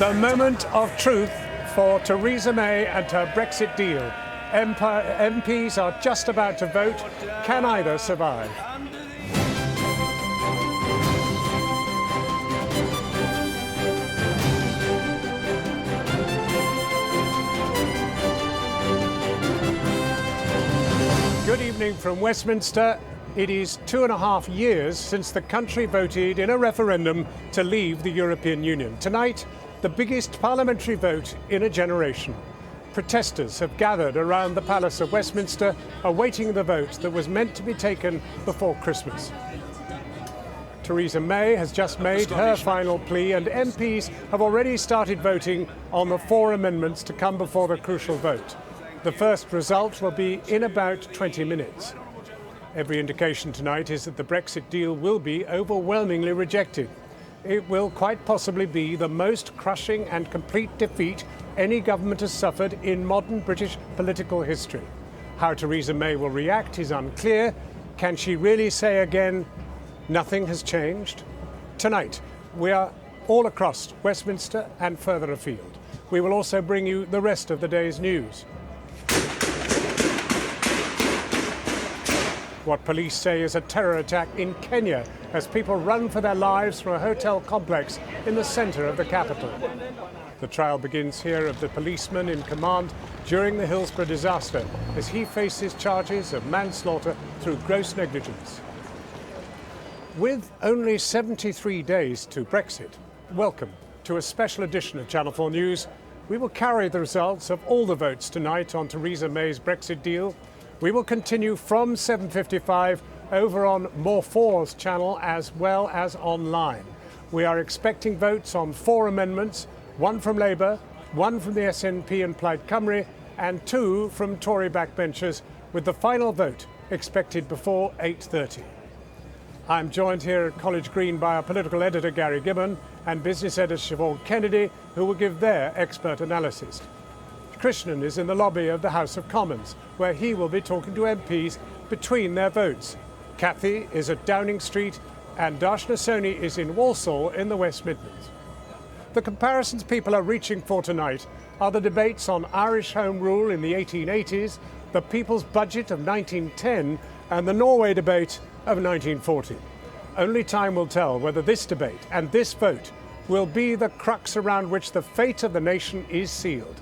The moment of truth for Theresa May and her Brexit deal. MPs are just about to vote. Can either survive? Good evening from Westminster. It is 2.5 years since the country voted in a referendum to leave the European Union. Tonight, the biggest parliamentary vote in a generation. Protesters have gathered around the Palace of Westminster, awaiting the vote that was meant to be taken before Christmas. Theresa May has just made her final plea, and MPs have already started voting on the 4 amendments to come before the crucial vote. The first result will be in about 20 minutes. Every indication tonight is that the Brexit deal will be overwhelmingly rejected. It will quite possibly be the most crushing and complete defeat any government has suffered in modern British political history. How Theresa May will react is unclear. Can she really say again, nothing has changed? Tonight, we are all across Westminster and further afield. We will also bring you the rest of the day's news. What police say is a terror attack in Kenya as people run for their lives from a hotel complex in the centre of the capital. The trial begins here of the policeman in command during the Hillsborough disaster as he faces charges of manslaughter through gross negligence. With only 73 days to Brexit, welcome to a special edition of Channel 4 News. We will carry the results of all the votes tonight on Theresa May's Brexit deal. We will continue from 7:55 over on More 4's channel as well as online. We are expecting votes on 4 amendments, 1 from Labour, 1 from the SNP and Plaid Cymru, and 2 from Tory backbenchers, with the final vote expected before 8:30. I'm joined here at College Green by our political editor Gary Gibbon and business editor Siobhan Kennedy, who will give their expert analysis. Krishnan is in the lobby of the House of Commons, where he will be talking to MPs between their votes. Kathy is at Downing Street, and Darshna Soni is in Walsall in the West Midlands. The comparisons people are reaching for tonight are the debates on Irish Home Rule in the 1880s, the People's Budget of 1910, and the Norway debate of 1940. Only time will tell whether this debate and this vote will be the crux around which the fate of the nation is sealed.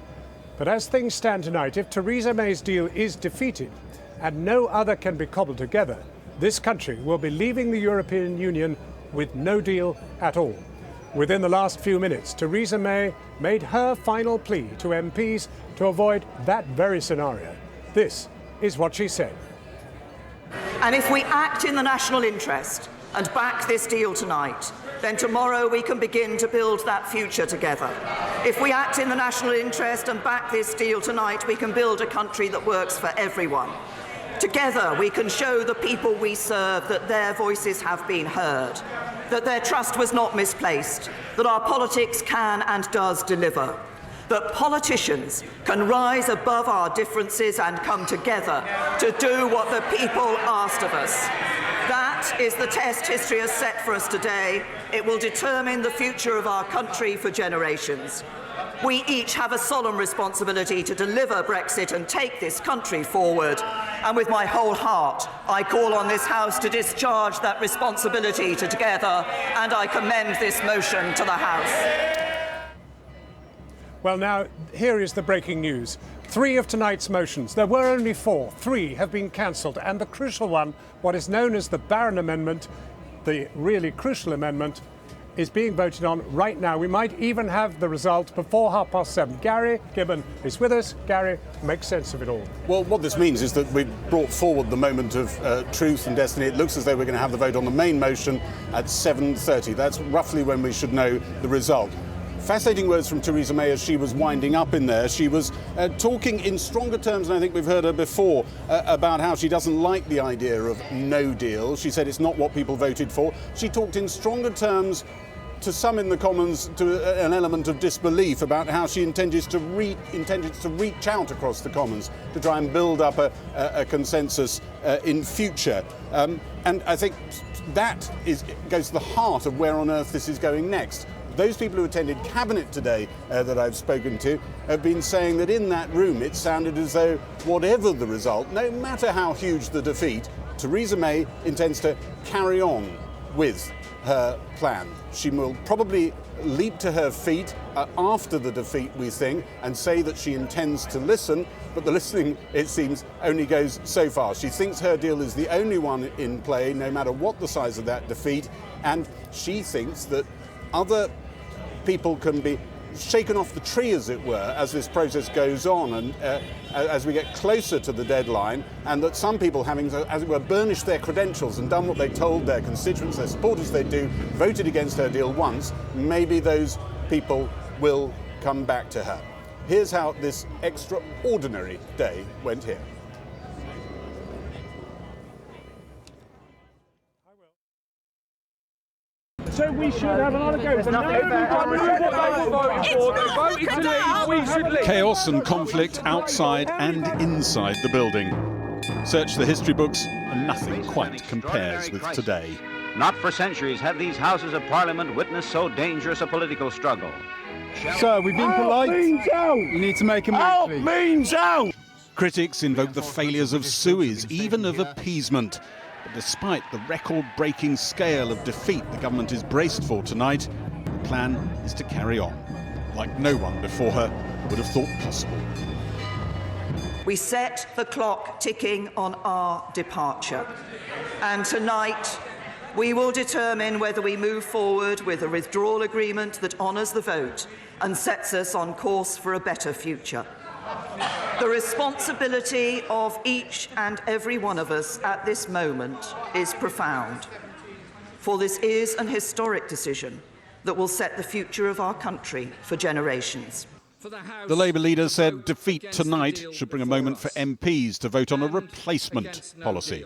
But as things stand tonight, if Theresa May's deal is defeated and no other can be cobbled together, this country will be leaving the European Union with no deal at all. Within the last few minutes, Theresa May made her final plea to MPs to avoid that very scenario. This is what she said. And if we act in the national interest and back this deal tonight, then tomorrow we can begin to build that future together. If we act in the national interest and back this deal tonight, we can build a country that works for everyone. Together we can show the people we serve that their voices have been heard, that their trust was not misplaced, that our politics can and does deliver, that politicians can rise above our differences and come together to do what the people asked of us. That is the test history has set for us today. It will determine the future of our country for generations. We each have a solemn responsibility to deliver Brexit and take this country forward. And with my whole heart, I call on this House to discharge that responsibility together, and I commend this motion to the House. Well, now, here is the breaking news. 3 of tonight's motions, there were only 4, 3 have been cancelled, and the crucial one, what is known as the Barron Amendment, the really crucial amendment, is being voted on right now. We might even have the result before 7:30. Gary Gibbon is with us. Gary, make sense of it all. Well, what this means is that we've brought forward the moment of truth and destiny. It looks as though we're going to have the vote on the main motion at 7:30. That's roughly when we should know the result. Fascinating words from Theresa May as she was winding up in there. She was talking in stronger terms than I think we've heard her before about how she doesn't like the idea of no deal. She said it's not what people voted for. She talked in stronger terms to some in the Commons to an element of disbelief about how she intended to reach out across the Commons to try and build up a consensus in future. And I think that goes to the heart of where on earth this is going next. Those people who attended Cabinet today that I've spoken to have been saying that in that room it sounded as though whatever the result, no matter how huge the defeat, Theresa May intends to carry on with her plan. She will probably leap to her feet after the defeat, we think, and say that she intends to listen, but the listening, it seems, only goes so far. She thinks her deal is the only one in play, no matter what the size of that defeat, and she thinks that other people can be shaken off the tree, as it were, as this process goes on and as we get closer to the deadline, and that some people, having, as it were, burnished their credentials and done what they told their constituents, their supporters they'd do, voted against her deal once, maybe those people will come back to her. Here's how this extraordinary day went here. So we should have another go. But now everyone knew what they were voting for. They voted to leave. We should leave. Chaos and conflict outside and inside the building. Search the history books and nothing quite compares with today. Not for centuries have these Houses of Parliament witnessed so dangerous a political struggle. Sir, we've been polite. You need to make a move, please. Means out! Critics invoke the failures of Suez, even of appeasement. But despite the record-breaking scale of defeat the government is braced for tonight, the plan is to carry on, like no one before her would have thought possible. We set the clock ticking on our departure, and tonight we will determine whether we move forward with a withdrawal agreement that honours the vote and sets us on course for a better future. The responsibility of each and every one of us at this moment is profound, for this is an historic decision that will set the future of our country for generations. The Labour leader said defeat tonight should bring a moment for MPs to vote on a replacement policy.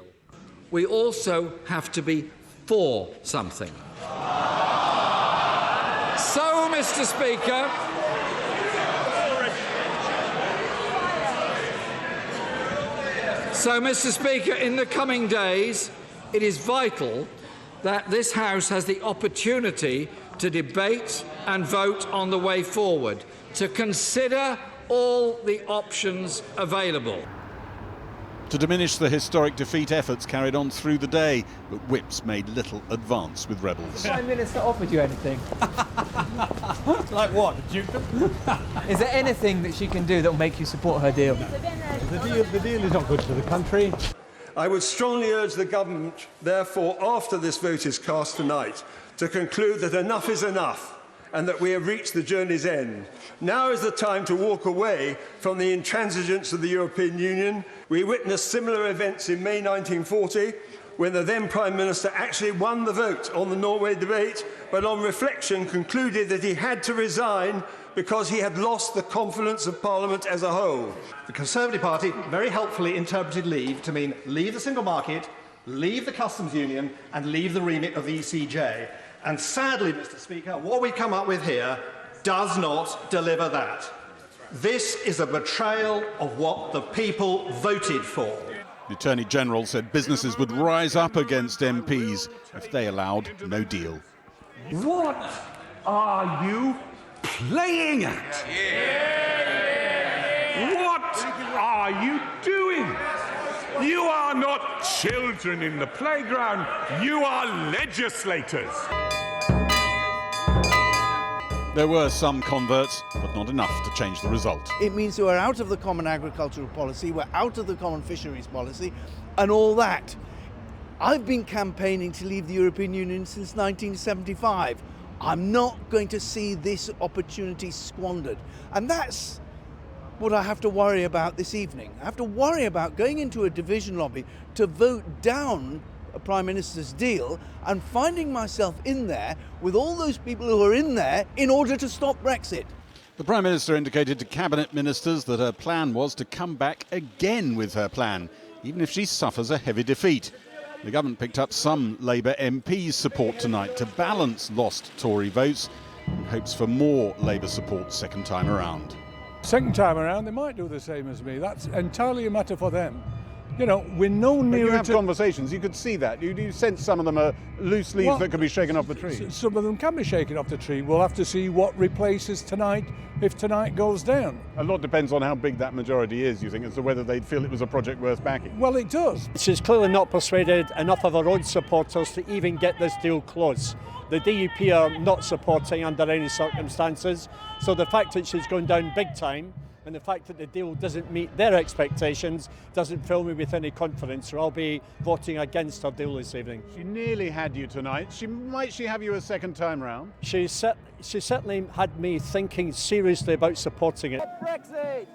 We also have to be for something. So, Mr. Speaker, in the coming days, it is vital that this House has the opportunity to debate and vote on the way forward, to consider all the options available. To diminish the historic defeat, efforts carried on through the day, but whips made little advance with rebels. The Prime Minister offered you anything? Like what? The dukedom? Is there anything that she can do that will make you support her deal? The deal is not good for the country. I would strongly urge the government, therefore, after this vote is cast tonight, to conclude that enough is enough and that we have reached the journey's end. Now is the time to walk away from the intransigence of the European Union. We witnessed similar events in May 1940, when the then Prime Minister actually won the vote on the Norway debate, but on reflection concluded that he had to resign because he had lost the confidence of Parliament as a whole. The Conservative Party very helpfully interpreted leave to mean leave the single market, leave the customs union, and leave the remit of the ECJ. And sadly, Mr. Speaker, what we come up with here does not deliver that. This is a betrayal of what the people voted for. The Attorney General said businesses would rise up against MPs if they allowed no deal. What are you playing at? What are you doing? You are not children in the playground. You are legislators. There were some converts, but not enough to change the result. It means we're out of the common agricultural policy, we're out of the common fisheries policy, and all that. I've been campaigning to leave the European Union since 1975. I'm not going to see this opportunity squandered. And that's what I have to worry about this evening. I have to worry about going into a division lobby to vote down a Prime Minister's deal and finding myself in there with all those people who are in there in order to stop Brexit. The Prime Minister indicated to Cabinet Ministers that her plan was to come back again with her plan, even if she suffers a heavy defeat. The government picked up some Labour MPs' support tonight to balance lost Tory votes and hopes for more Labour support second time around. Second time around, they might do the same as me. That's entirely a matter for them. You know, we're no But nearer you have to... conversations, you could see that. You sense some of them are loose leaves that could be shaken off the tree. Some of them can be shaken off the tree. We'll have to see what replaces tonight if tonight goes down. A lot depends on how big that majority is, you think, as to whether they'd feel it was a project worth backing. Well, it does. She's clearly not persuaded enough of her own supporters to even get this deal closed. The DUP are not supporting under any circumstances, so the fact that she's going down big time and the fact that the deal doesn't meet their expectations doesn't fill me with any confidence, so I'll be voting against her deal this evening. She nearly had you tonight. Might she have you a second time round? She certainly had me thinking seriously about supporting it.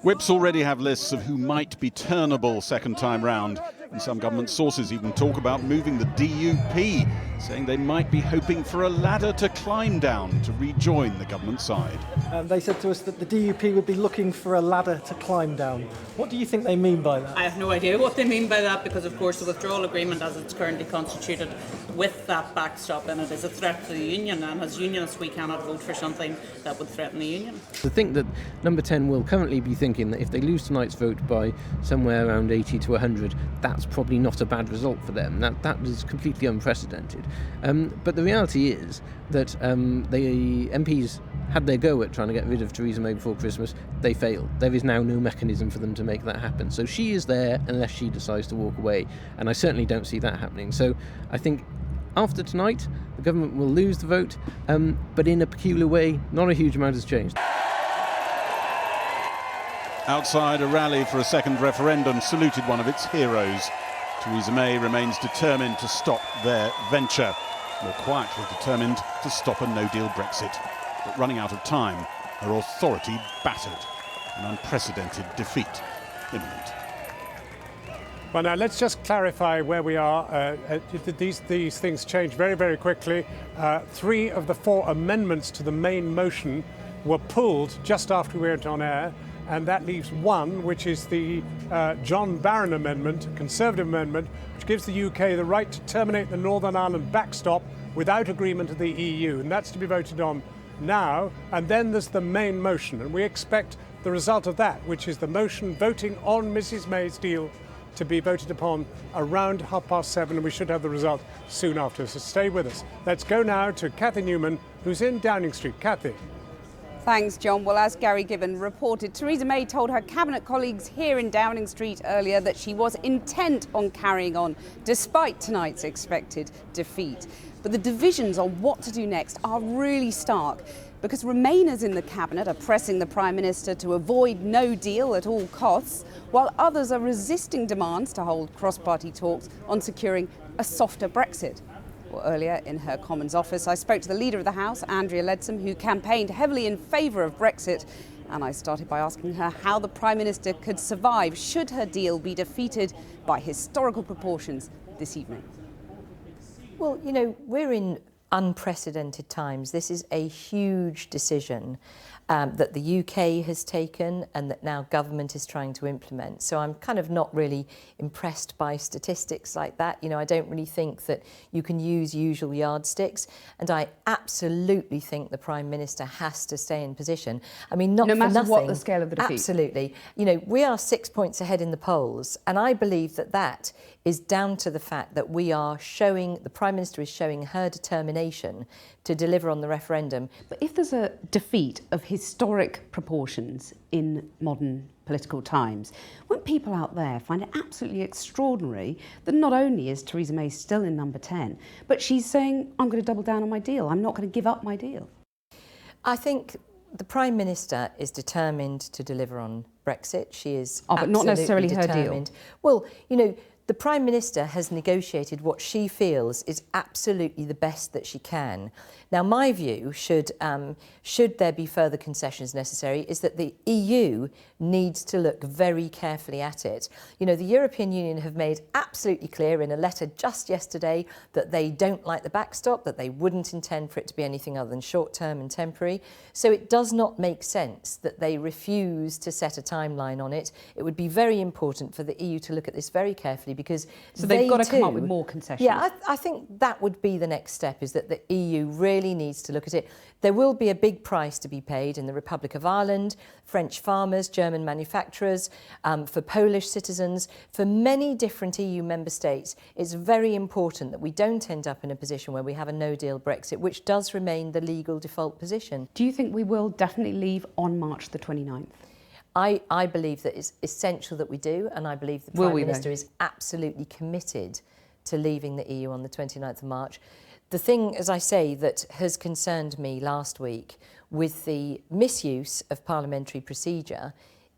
Whips already have lists of who might be turnable second time round, and some government sources even talk about moving the DUP, saying they might be hoping for a ladder to climb down to rejoin the government side. They said to us that the DUP would be looking for a ladder to climb down. What do you think they mean by that? I have no idea what they mean by that, because of course the withdrawal agreement as it's currently constituted with that backstop in it is a threat to the union, and as unionists we cannot vote for something that would threaten the union. I think that Number 10 will currently be thinking that if they lose tonight's vote by somewhere around 80 to 100, that's probably not a bad result for them. That is completely unprecedented. But the reality is that the MPs had their go at trying to get rid of Theresa May before Christmas. They failed. There is now no mechanism for them to make that happen. So she is there unless she decides to walk away, and I certainly don't see that happening. So I think after tonight, the government will lose the vote, but in a peculiar way, not a huge amount has changed. Outside, a rally for a second referendum saluted one of its heroes. Theresa May remains determined to stop their venture, more quietly determined to stop a no-deal Brexit. But running out of time, her authority battered, an unprecedented defeat imminent. Well, now let's just clarify where we are. These things change very, very quickly. 3 of the 4 amendments to the main motion were pulled just after we went on air, and that leaves 1, which is the John Barron amendment, Conservative amendment, which gives the UK the right to terminate the Northern Ireland backstop without agreement of the EU, and that's to be voted on now. And then there's the main motion, and we expect the result of that, which is the motion voting on Mrs May's deal, to be voted upon around 7:30, and we should have the result soon after, so stay with us. Let's go now to Cathy Newman, who's in Downing Street. Cathy. Thanks, John. Well, as Gary Gibbon reported, Theresa May told her cabinet colleagues here in Downing Street earlier that she was intent on carrying on despite tonight's expected defeat. But the divisions on what to do next are really stark, because Remainers in the cabinet are pressing the Prime Minister to avoid no deal at all costs, while others are resisting demands to hold cross-party talks on securing a softer Brexit. Well, earlier in her Commons office, I spoke to the Leader of the House, Andrea Leadsom, who campaigned heavily in favour of Brexit, and I started by asking her how the Prime Minister could survive should her deal be defeated by historical proportions this evening. Well, you know, we're in unprecedented times. This is a huge decision that the UK has taken and that now government is trying to implement. So I'm kind of not really impressed by statistics like that. You know, I don't really think that you can use usual yardsticks, and I absolutely think the Prime Minister has to stay in position. I mean, not no for matter nothing. what the scale of the defeat. Absolutely. You know, we are 6 points ahead in the polls, and I believe that that is down to the fact that we are showing, the Prime Minister is showing her determination to deliver on the referendum. But if there's a defeat of historic proportions in modern political times, won't people out there find it absolutely extraordinary that not only is Theresa May still in Number 10, but she's saying, I'm going to double down on my deal, I'm not going to give up my deal? I think the Prime Minister is determined to deliver on Brexit. She is but not necessarily determined. her deal. Well, you know, the Prime Minister has negotiated what she feels is absolutely the best that she can. Now, my view, should there be further concessions necessary, is that the EU needs to look very carefully at it. You know, the European Union have made absolutely clear in a letter just yesterday that they don't like the backstop, that they wouldn't intend for it to be anything other than short-term and temporary. So it does not make sense that they refuse to set a timeline on it. It would be very important for the EU to look at this very carefully, because so they've got to come up with more concessions. Yeah, I think that would be the next step, is that the EU really needs to look at it. There will be a big price to be paid in the Republic of Ireland, French farmers, German manufacturers, for Polish citizens, for many different EU member states. It's very important that we don't end up in a position where we have a no-deal Brexit, which does remain the legal default position. Do you think we will definitely leave on March the 29th? I believe that it's essential that we do, and I believe the Prime Minister is absolutely committed to leaving the EU on the 29th of March. The thing, as I say, that has concerned me last week with the misuse of parliamentary procedure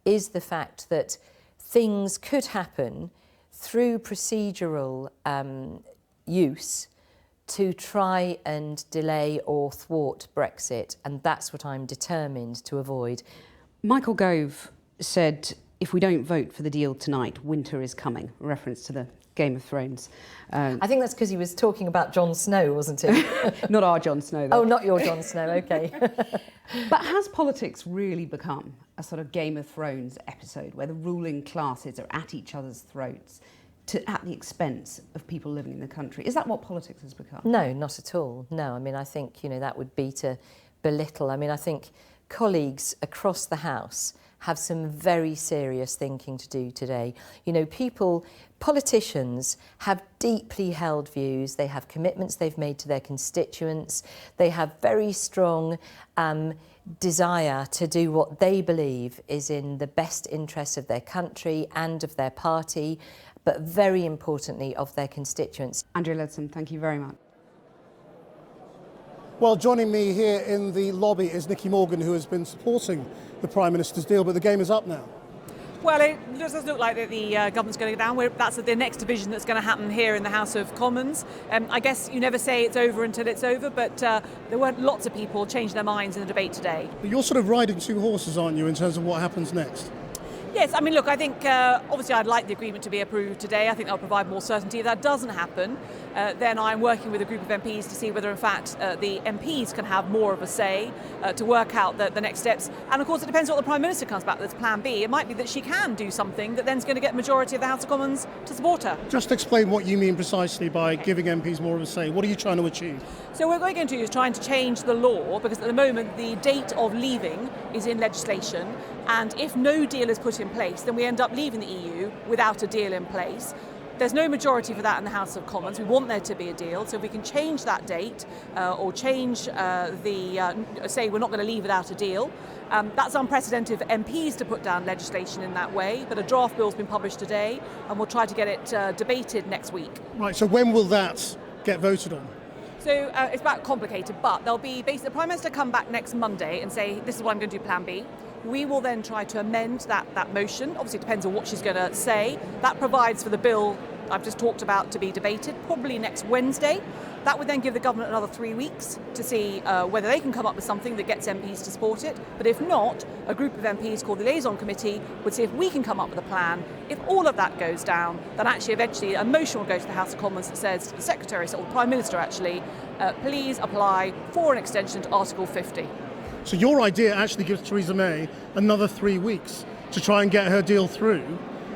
is the fact that things could happen through procedural use to try and delay or thwart Brexit, and that's what I'm determined to avoid. Michael Gove said, if we don't vote for the deal tonight, winter is coming, a reference to the Game of Thrones. I think that's because he was talking about Jon Snow, wasn't he? Not our Jon Snow, though. Oh, not your Jon Snow, OK. But has politics really become a sort of Game of Thrones episode where the ruling classes are at each other's throats at the expense of people living in the country? Is that what politics has become? No, not at all. No, I mean, I think, that would be to belittle. I mean, I think colleagues across the House have some very serious thinking to do today. Politicians have deeply held views, they have commitments they've made to their constituents, they have very strong desire to do what they believe is in the best interests of their country and of their party, but very importantly of their constituents. Andrea Leadsom, thank you very much. Well, joining me here in the lobby is Nicky Morgan, who has been supporting the Prime Minister's deal, but the game is up now. Well, it does look like that the government's going to go down. That's the next division that's going to happen here in the House of Commons. I guess you never say it's over until it's over, but there weren't lots of people changing their minds in the debate today. But you're sort of riding two horses, aren't you, in terms of what happens next? Yes, I mean, look, I think obviously I'd like the agreement to be approved today. I think that'll provide more certainty. If that doesn't happen, then I'm working with a group of MPs to see whether, in fact, the MPs can have more of a say to work out the next steps. And, of course, it depends what the Prime Minister comes back with as Plan B. It might be that she can do something that then's going to get a majority of the House of Commons to support her. Just explain what you mean precisely by giving MPs more of a say. What are you trying to achieve? So what we're going to do is trying to change the law, because at the moment the date of leaving is in legislation, and if no deal is put in place, then we end up leaving the EU without a deal in place. There's no majority for that in the House of Commons. We want there to be a deal, so if we can change that date or change say we're not going to leave without a deal, that's unprecedented for MPs to put down legislation in that way, but a draft bill's been published today and we'll try to get it debated next week. Right, so when will that get voted on? So it's about complicated, but there'll be basically the Prime Minister come back next Monday and say, this is what I'm going to do, Plan B. We will then try to amend that motion. Obviously, it depends on what she's going to say. That provides for the bill I've just talked about to be debated, probably next Wednesday. That would then give the government another 3 weeks to see whether they can come up with something that gets MPs to support it. But if not, a group of MPs called the Liaison Committee would see if we can come up with a plan. If all of that goes down, then actually eventually a motion will go to the House of Commons that says to the Secretary, or the Prime Minister actually, please apply for an extension to Article 50. So your idea actually gives Theresa May another 3 weeks to try and get her deal through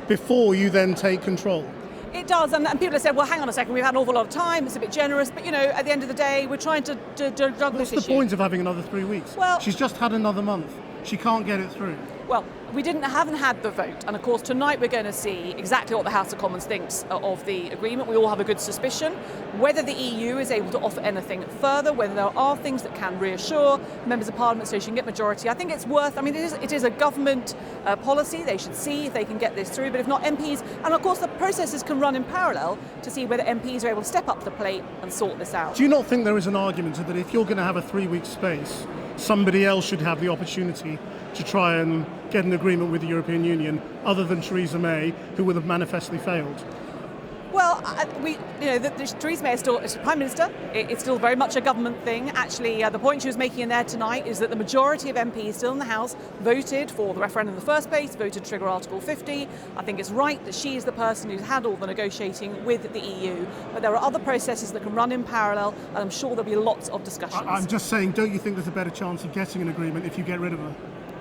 before you then take control. It does, and people have said, well, hang on a second, we've had an awful lot of time, it's a bit generous, but, at the end of the day, we're trying to juggle this issue. What's the point of having another 3 weeks? Well, she's just had another month. She can't get it through. Well, we haven't had the vote, and of course tonight we're going to see exactly what the House of Commons thinks of the agreement. We all have a good suspicion whether the EU is able to offer anything further, whether there are things that can reassure members of Parliament so she can get majority. I think it's worth, it is a government policy. They should see if they can get this through, but if not, MPs, and of course the processes can run in parallel to see whether MPs are able to step up to the plate and sort this out. Do you not think there is an argument that if you're going to have a 3 week space, somebody else should have the opportunity to try and get an agreement with the European Union other than Theresa May, who would have manifestly failed? Well, Theresa May is still Prime Minister. It's still very much a government thing. Actually, the point she was making in there tonight is that the majority of MPs still in the House voted for the referendum in the first place, voted to trigger Article 50. I think it's right that she is the person who's had all the negotiating with the EU. But there are other processes that can run in parallel, and I'm sure there'll be lots of discussions. I'm just saying, don't you think there's a better chance of getting an agreement if you get rid of her?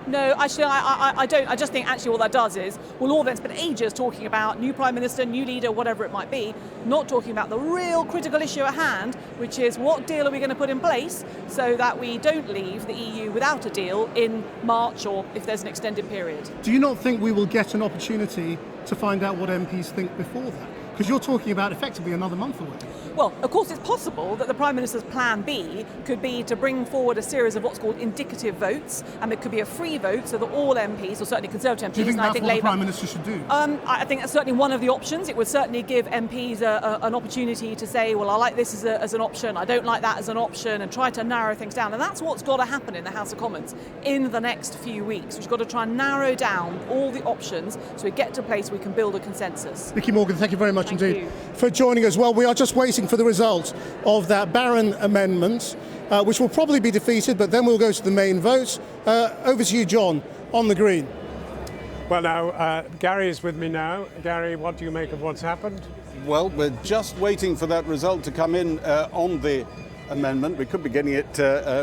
No, actually, I don't. I just think actually what that does is we'll all then spend ages talking about new Prime Minister, new leader, whatever it might be, not talking about the real critical issue at hand, which is what deal are we going to put in place so that we don't leave the EU without a deal in March or if there's an extended period. Do you not think we will get an opportunity to find out what MPs think before that? Because you're talking about effectively another month away. Well, of course, it's possible that the Prime Minister's plan B could be to bring forward a series of what's called indicative votes, and it could be a free vote so that all MPs, or certainly Conservative MPs, Do you think and I that's think what the Labour... Prime Minister should do? I think that's certainly one of the options. It would certainly give MPs an opportunity to say, well, I like this as an option, I don't like that as an option, and try to narrow things down. And that's what's got to happen in the House of Commons in the next few weeks. We've got to try and narrow down all the options so we get to a place where we can build a consensus. Nicky Morgan, thank you very much Thank indeed you. for joining us. Well, we are just waiting for the result of that Barron amendment, which will probably be defeated, but then we'll go to the main vote. Over to you, John, on the Green. Well, now, Gary is with me now. Gary, what do you make of what's happened? Well, we're just waiting for that result to come in on the amendment. We could be getting it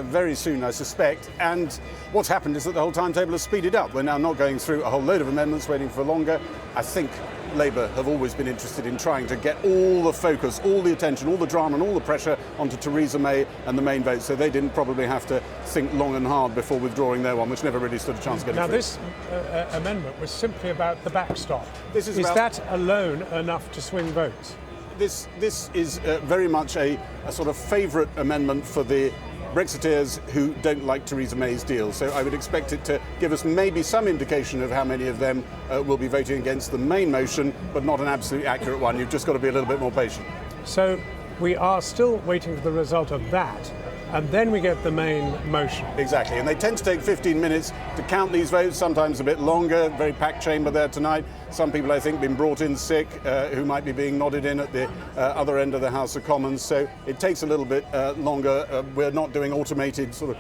very soon, I suspect. And what's happened is that the whole timetable has speeded up. We're now not going through a whole load of amendments, waiting for longer. I think Labour have always been interested in trying to get all the focus, all the attention, all the drama and all the pressure onto Theresa May and the main vote, so they didn't probably have to think long and hard before withdrawing their one, which never really stood a chance of getting Now, through. this amendment was simply about the backstop. This is Is about- that alone enough to swing votes? This is very much a sort of favourite amendment for the Brexiteers who don't like Theresa May's deal. So I would expect it to give us maybe some indication of how many of them will be voting against the main motion, but not an absolutely accurate one. You've just got to be a little bit more patient. So we are still waiting for the result of that, and then we get the main motion. Exactly, and they tend to take 15 minutes to count these votes, sometimes a bit longer. Very packed chamber there tonight. Some people, I think, been brought in sick who might be being nodded in at the other end of the House of Commons, so it takes a little bit longer. We're not doing automated sort of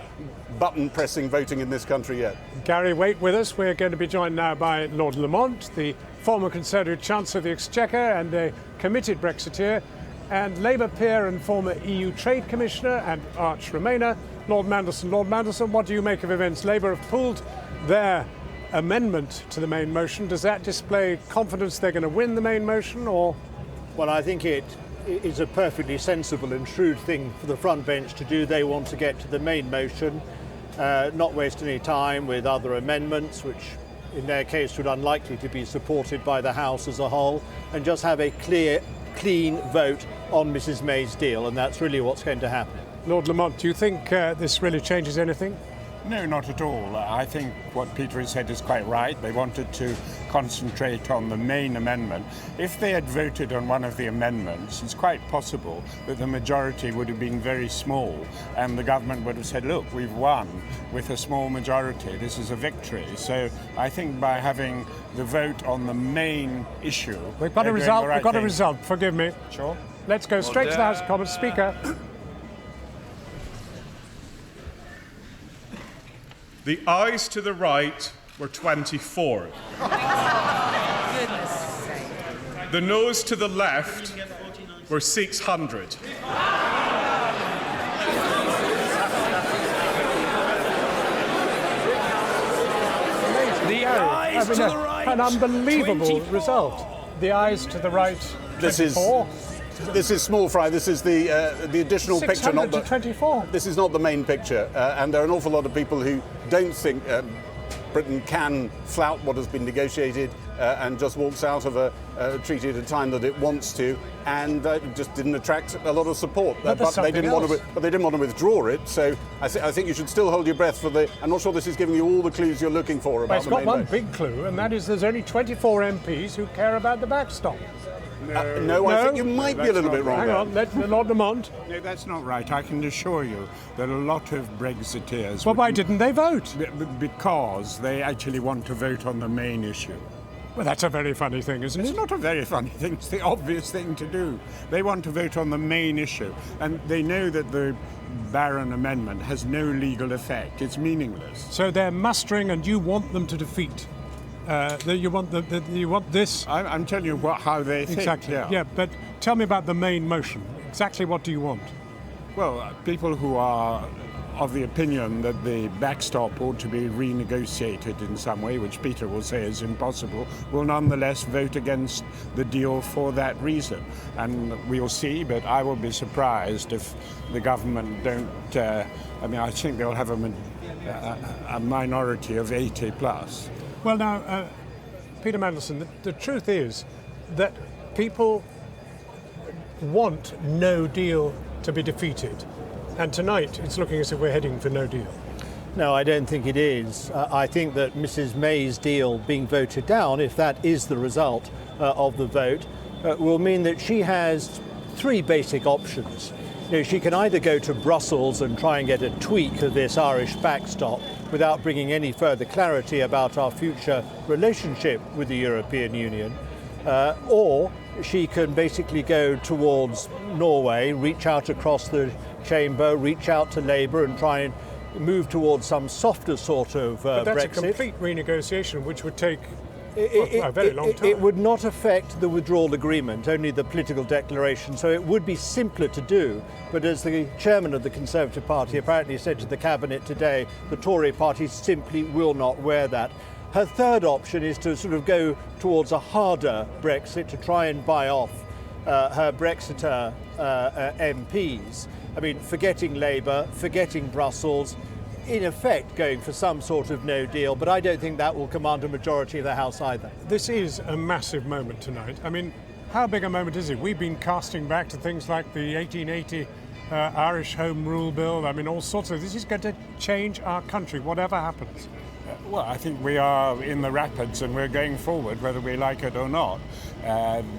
button pressing voting in this country yet. Gary, wait with us. We're going to be joined now by Lord Lamont, the former Conservative Chancellor of the Exchequer and a committed Brexiteer, and Labour peer and former EU Trade Commissioner and arch Remainer, Lord Mandelson. Lord Mandelson, what do you make of events? Labour have pulled their amendment to the main motion. Does that display confidence they're going to win the main motion, or...? Well, I think it is a perfectly sensible and shrewd thing for the front bench to do. They want to get to the main motion, not waste any time with other amendments, which in their case would unlikely to be supported by the House as a whole, and just have a clean vote on Mrs May's deal, and that's really what's going to happen. Lord Lamont, do you think this really changes anything? No, not at all. I think what Peter has said is quite right. They wanted to concentrate on the main amendment. If they had voted on one of the amendments, it's quite possible that the majority would have been very small and the government would have said, look, we've won with a small majority. This is a victory. So I think by having the vote on the main issue... We've got a result. We've got a result. Forgive me. Sure. Let's go straight to the House of Commons. Speaker. The ayes to the right were 24. The noes to the left were 600. The ayes to the right. An unbelievable 24. Result. The ayes to the right. 24. This is small fry. This is the additional picture, not the 24. This is not the main picture, and there are an awful lot of people who don't think Britain can flout what has been negotiated and just walks out of a treaty at a time that it wants to, and just didn't attract a lot of support. But they didn't want to withdraw it. So I think you should still hold your breath for the. I'm not sure this is giving you all the clues you're looking for about it's got one big clue, and that is there's only 24 MPs who care about the backstop. No, I think you might be a little bit wrong. Hang on, let Lord Lamont. No, that's not right. I can assure you that a lot of Brexiteers... Well, why didn't they vote? Because they actually want to vote on the main issue. Well, that's a very funny thing, isn't it? It's not a very funny thing. It's the obvious thing to do. They want to vote on the main issue, and they know that the Barron Amendment has no legal effect. It's meaningless. So they're mustering, and you want them to defeat. You want this? I'm telling you how they think. Exactly. Yeah, but tell me about the main motion. Exactly what do you want? Well, people who are of the opinion that the backstop ought to be renegotiated in some way, which Peter will say is impossible, will nonetheless vote against the deal for that reason. And we'll see, but I will be surprised if the government don't... I think they'll have a minority of 80 plus. Well, now, Peter Mandelson, the truth is that people want no deal to be defeated. And tonight, it's looking as if we're heading for no deal. No, I don't think it is. I think that Mrs May's deal being voted down, if that is the result of the vote, will mean that she has three basic options. She can either go to Brussels and try and get a tweak of this Irish backstop without bringing any further clarity about our future relationship with the European Union, or she can basically go towards Norway, reach out across the chamber, reach out to Labour and try and move towards some softer sort of But that's Brexit. a complete renegotiation which would take a very long time. It would not affect the withdrawal agreement, only the political declaration, so it would be simpler to do. But as the chairman of the Conservative Party apparently said to the Cabinet today, the Tory party simply will not wear that. Her third option is to sort of go towards a harder Brexit to try and buy off her Brexiter MPs. I mean, forgetting Labour, forgetting Brussels, in effect going for some sort of no deal, but I don't think that will command a majority of the House either. This is a massive moment tonight. I mean, how big a moment is it? We've been casting back to things like the 1880 Irish Home Rule Bill. I mean, all sorts of... This is going to change our country, whatever happens. Well, I think we are in the rapids and we're going forward, whether we like it or not.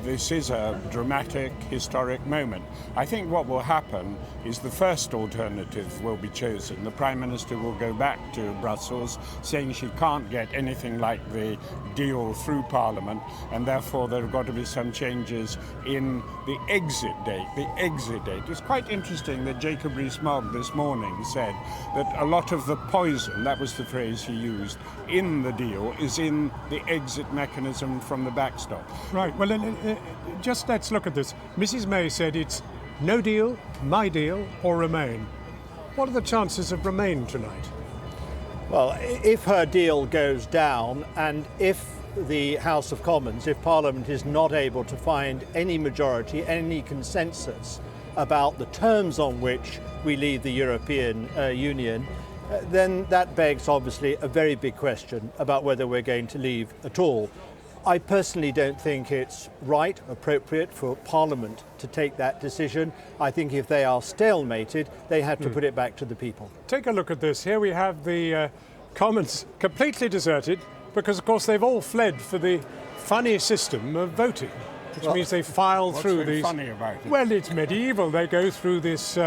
This is a dramatic, historic moment. I think what will happen is the first alternative will be chosen. The Prime Minister will go back to Brussels saying she can't get anything like the deal through Parliament, and therefore there have got to be some changes in the exit date. The exit date. It's quite interesting that Jacob Rees-Mogg this morning said that a lot of the poison, that was the phrase he used, in the deal is in the exit mechanism from the backstop. Right, well, just let's look at this. Mrs May said it's no deal, my deal, or Remain. What are the chances of Remain tonight? Well, if her deal goes down and if the House of Commons, if Parliament is not able to find any majority, any consensus about the terms on which we leave the European Union, then that begs, obviously, a very big question about whether we're going to leave at all. I personally don't think it's right, appropriate for Parliament to take that decision. I think if they are stalemated, they have to put it back to the people. Take a look at this. Here we have the Commons completely deserted because, of course, they've all fled for the funny system of voting, which means they file through these... What's so funny about it? Well, it's medieval. They go through this...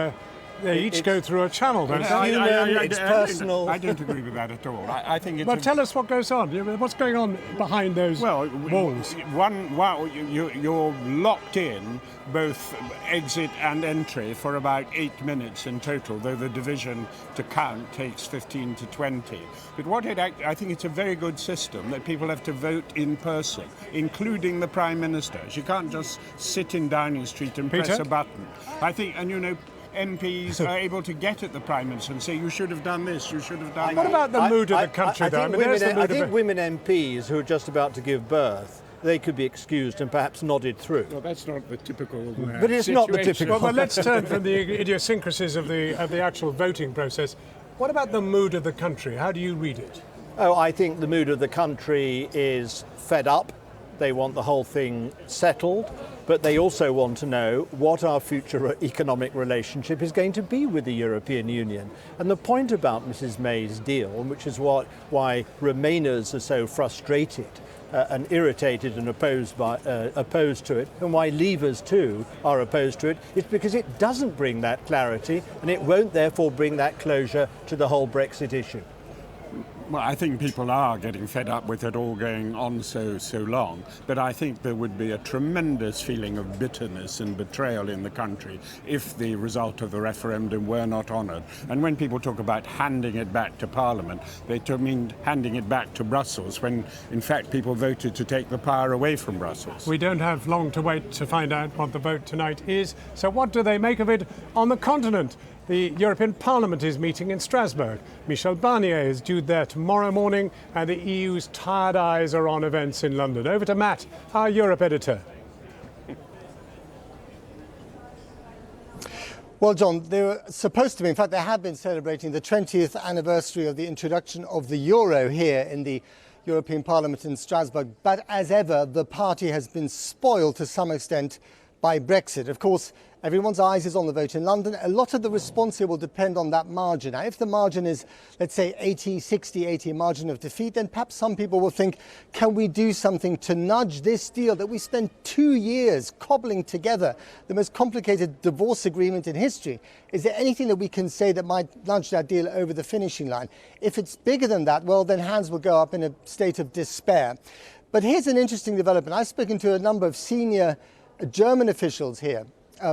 They each go through a channel, don't they? It's personal. I don't agree with that at all. I think it's... Well, tell us what goes on. What's going on behind those walls? You're locked in both exit and entry for about 8 minutes in total, though the division to count takes 15 to 20. But I think it's a very good system that people have to vote in person, including the Prime Minister. She can't just sit in Downing Street and press a button. I think, and you know, MPs are able to get at the Prime Minister and say, you should have done this, you should have done that. What about the mood of the country, though? I think women MPs who are just about to give birth, they could be excused and perhaps nodded through. Well, that's not the typical But it's situation. not the typical... Well, let's turn from the idiosyncrasies of the actual voting process. What about the mood of the country? How do you read it? Oh, I think the mood of the country is fed up. They want the whole thing settled, but they also want to know what our future economic relationship is going to be with the European Union. And the point about Mrs May's deal, which is why Remainers are so frustrated and irritated and opposed to it, and why Leavers too are opposed to it, is because it doesn't bring that clarity, and it won't therefore bring that closure to the whole Brexit issue. Well, I think people are getting fed up with it all going on so long, but I think there would be a tremendous feeling of bitterness and betrayal in the country if the result of the referendum were not honoured. And when people talk about handing it back to Parliament, they mean handing it back to Brussels, when in fact people voted to take the power away from Brussels. We don't have long to wait to find out what the vote tonight is. So what do they make of it on the continent? the European Parliament is meeting in Strasbourg. Michel Barnier is due there tomorrow morning, and the EU's tired eyes are on events in London. Over to Matt, our Europe editor. Well, John, they were supposed to be, in fact, they have been celebrating the 20th anniversary of the introduction of the euro here in the European Parliament in Strasbourg. But as ever, the party has been spoiled to some extent by Brexit. Of course, everyone's eyes is on the vote in London. A lot of the response here will depend on that margin. Now, if the margin is, let's say, 60-80 margin of defeat, then perhaps some people will think, can we do something to nudge this deal that we spent 2 years cobbling together, the most complicated divorce agreement in history? Is there anything that we can say that might nudge that deal over the finishing line? If it's bigger than that, well, then hands will go up in a state of despair. But here's an interesting development. I've spoken to a number of senior German officials here,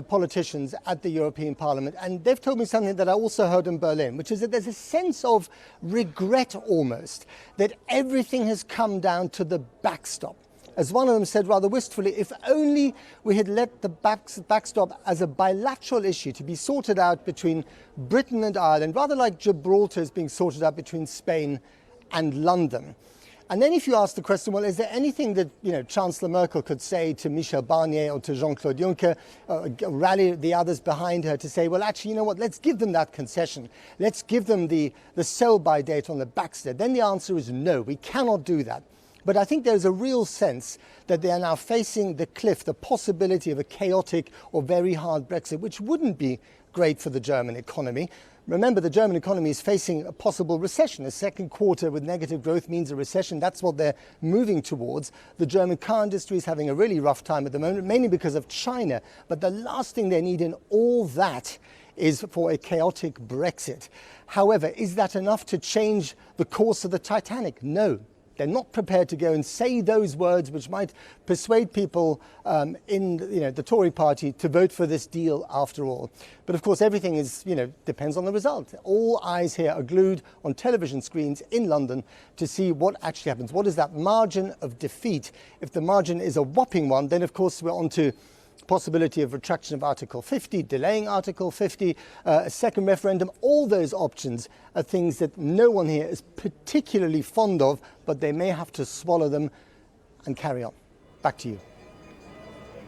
politicians at the European Parliament, and they've told me something that I also heard in Berlin, which is that there's a sense of regret almost that everything has come down to the backstop. As one of them said rather wistfully, if only we had let the backstop as a bilateral issue to be sorted out between Britain and Ireland, rather like Gibraltar is being sorted out between Spain and London. And then if you ask the question, well, is there anything that Chancellor Merkel could say to Michel Barnier or to Jean-Claude Juncker, rally the others behind her to say, well, actually, you know what, let's give them that concession. Let's give them the sell-by date on the backstep. Then the answer is no, we cannot do that. But I think there's a real sense that they are now facing the cliff, the possibility of a chaotic or very hard Brexit, which wouldn't be great for the German economy. Remember, the German economy is facing a possible recession. A second quarter with negative growth means a recession. That's what they're moving towards. The German car industry is having a really rough time at the moment, mainly because of China. But the last thing they need in all that is for a chaotic Brexit. However, is that enough to change the course of the Titanic? No. They're not prepared to go and say those words which might persuade people in the Tory party to vote for this deal after all. But of course, everything is, depends on the result. All eyes here are glued on television screens in London to see what actually happens. What is that margin of defeat? If the margin is a whopping one, then of course we're on to possibility of retraction of Article 50, delaying Article 50, a second referendum. All those options are things that no one here is particularly fond of, but they may have to swallow them and carry on. Back to you.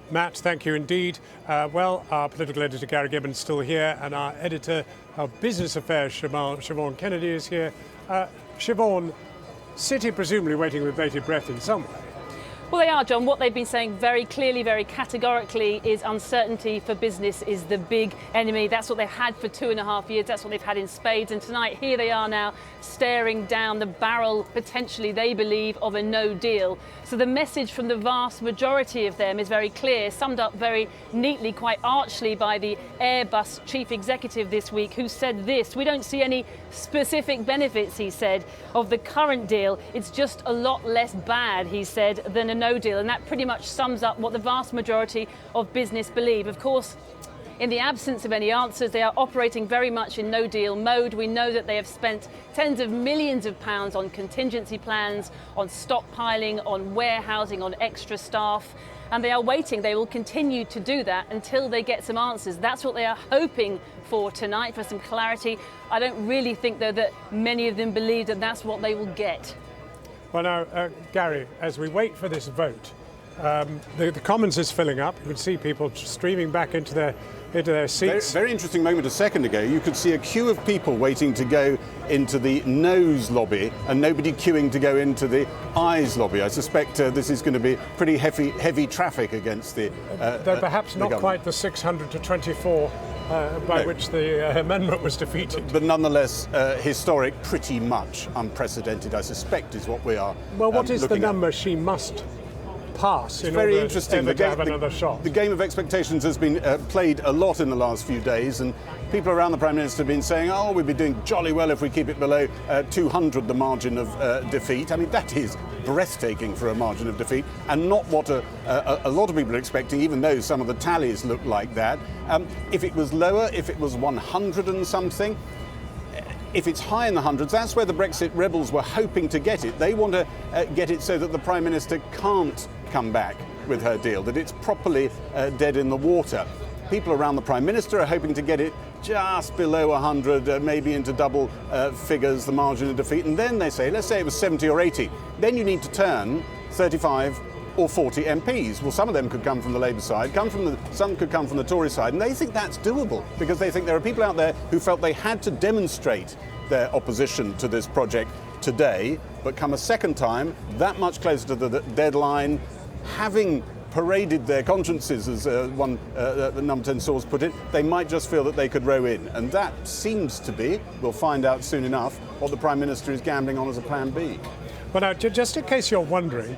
Matt, thank you indeed. Well, our political editor Gary Gibbon is still here, and our editor of business affairs, Siobhan Kennedy, is here. Siobhan, City presumably waiting with bated breath in some way. Well, they are, John. What they've been saying very clearly, very categorically, is uncertainty for business is the big enemy. That's what they've had for 2.5 years. That's what they've had in spades. And tonight, here they are now staring down the barrel, potentially, they believe, of a no deal. So the message from the vast majority of them is very clear, summed up very neatly, quite archly by the Airbus chief executive this week, who said this: we don't see any specific benefits, he said, of the current deal. It's just a lot less bad, he said, than a no deal. And that pretty much sums up what the vast majority of business believe. Of course, in the absence of any answers, they are operating very much in no-deal mode. We know that they have spent tens of millions of pounds on contingency plans, on stockpiling, on warehousing, on extra staff, and they are waiting. They will continue to do that until they get some answers. That's what they are hoping for tonight, for some clarity. I don't really think, though, that many of them believe that that's what they will get. Well, now, Gary, as we wait for this vote, the Commons is filling up. You can see people streaming back into their seats. Very interesting moment a second ago. You could see a queue of people waiting to go into the no's lobby and nobody queuing to go into the eyes lobby. I suspect this is going to be pretty heavy traffic against the though perhaps not quite the 600 to 24 by which the amendment was defeated. But nonetheless, historic, pretty much unprecedented, I suspect, is what we are. Well, what is the number she must pass in order to have another shot? The game of expectations has been played a lot in the last few days, and people around the Prime Minister have been saying, oh, we'll be doing jolly well if we keep it below 200, the margin of defeat. I mean, that is breathtaking for a margin of defeat, and not what a lot of people are expecting, even though some of the tallies look like that. If it was lower, if it was 100 and something, if it's high in the hundreds, that's where the Brexit rebels were hoping to get it. They want to get it so that the Prime Minister can't come back with her deal, that it's properly dead in the water. People around the Prime Minister are hoping to get it just below 100, maybe into double figures, the margin of defeat. And then they say, let's say it was 70 or 80. Then you need to turn 35 or 40 MPs. Well, some of them could come from the Labour side, some could come from the Tory side, and they think that's doable because they think there are people out there who felt they had to demonstrate their opposition to this project today, but come a second time, that much closer to the deadline, having paraded their consciences, as one number 10 source put it, they might just feel that they could row in. And that seems to be, we'll find out soon enough, what the Prime Minister is gambling on as a plan B. Well, now, just in case you're wondering,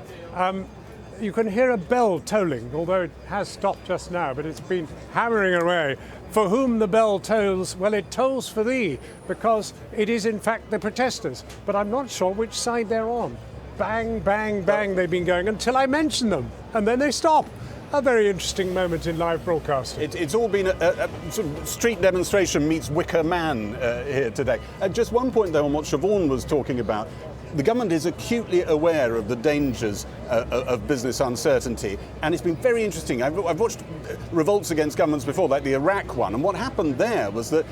you can hear a bell tolling, although it has stopped just now, but it's been hammering away. For whom the bell tolls, well, it tolls for thee, because it is in fact the protesters. But I'm not sure which side they're on. Bang, bang, bang, they've been going until I mention them, and then they stop. A very interesting moment in live broadcasting. It's all been a sort of street demonstration meets Wicker Man here today. Just one point, though, on what Siobhan was talking about. The government is acutely aware of the dangers of business uncertainty, and it's been very interesting. I've watched revolts against governments before, like the Iraq one, and what happened there was that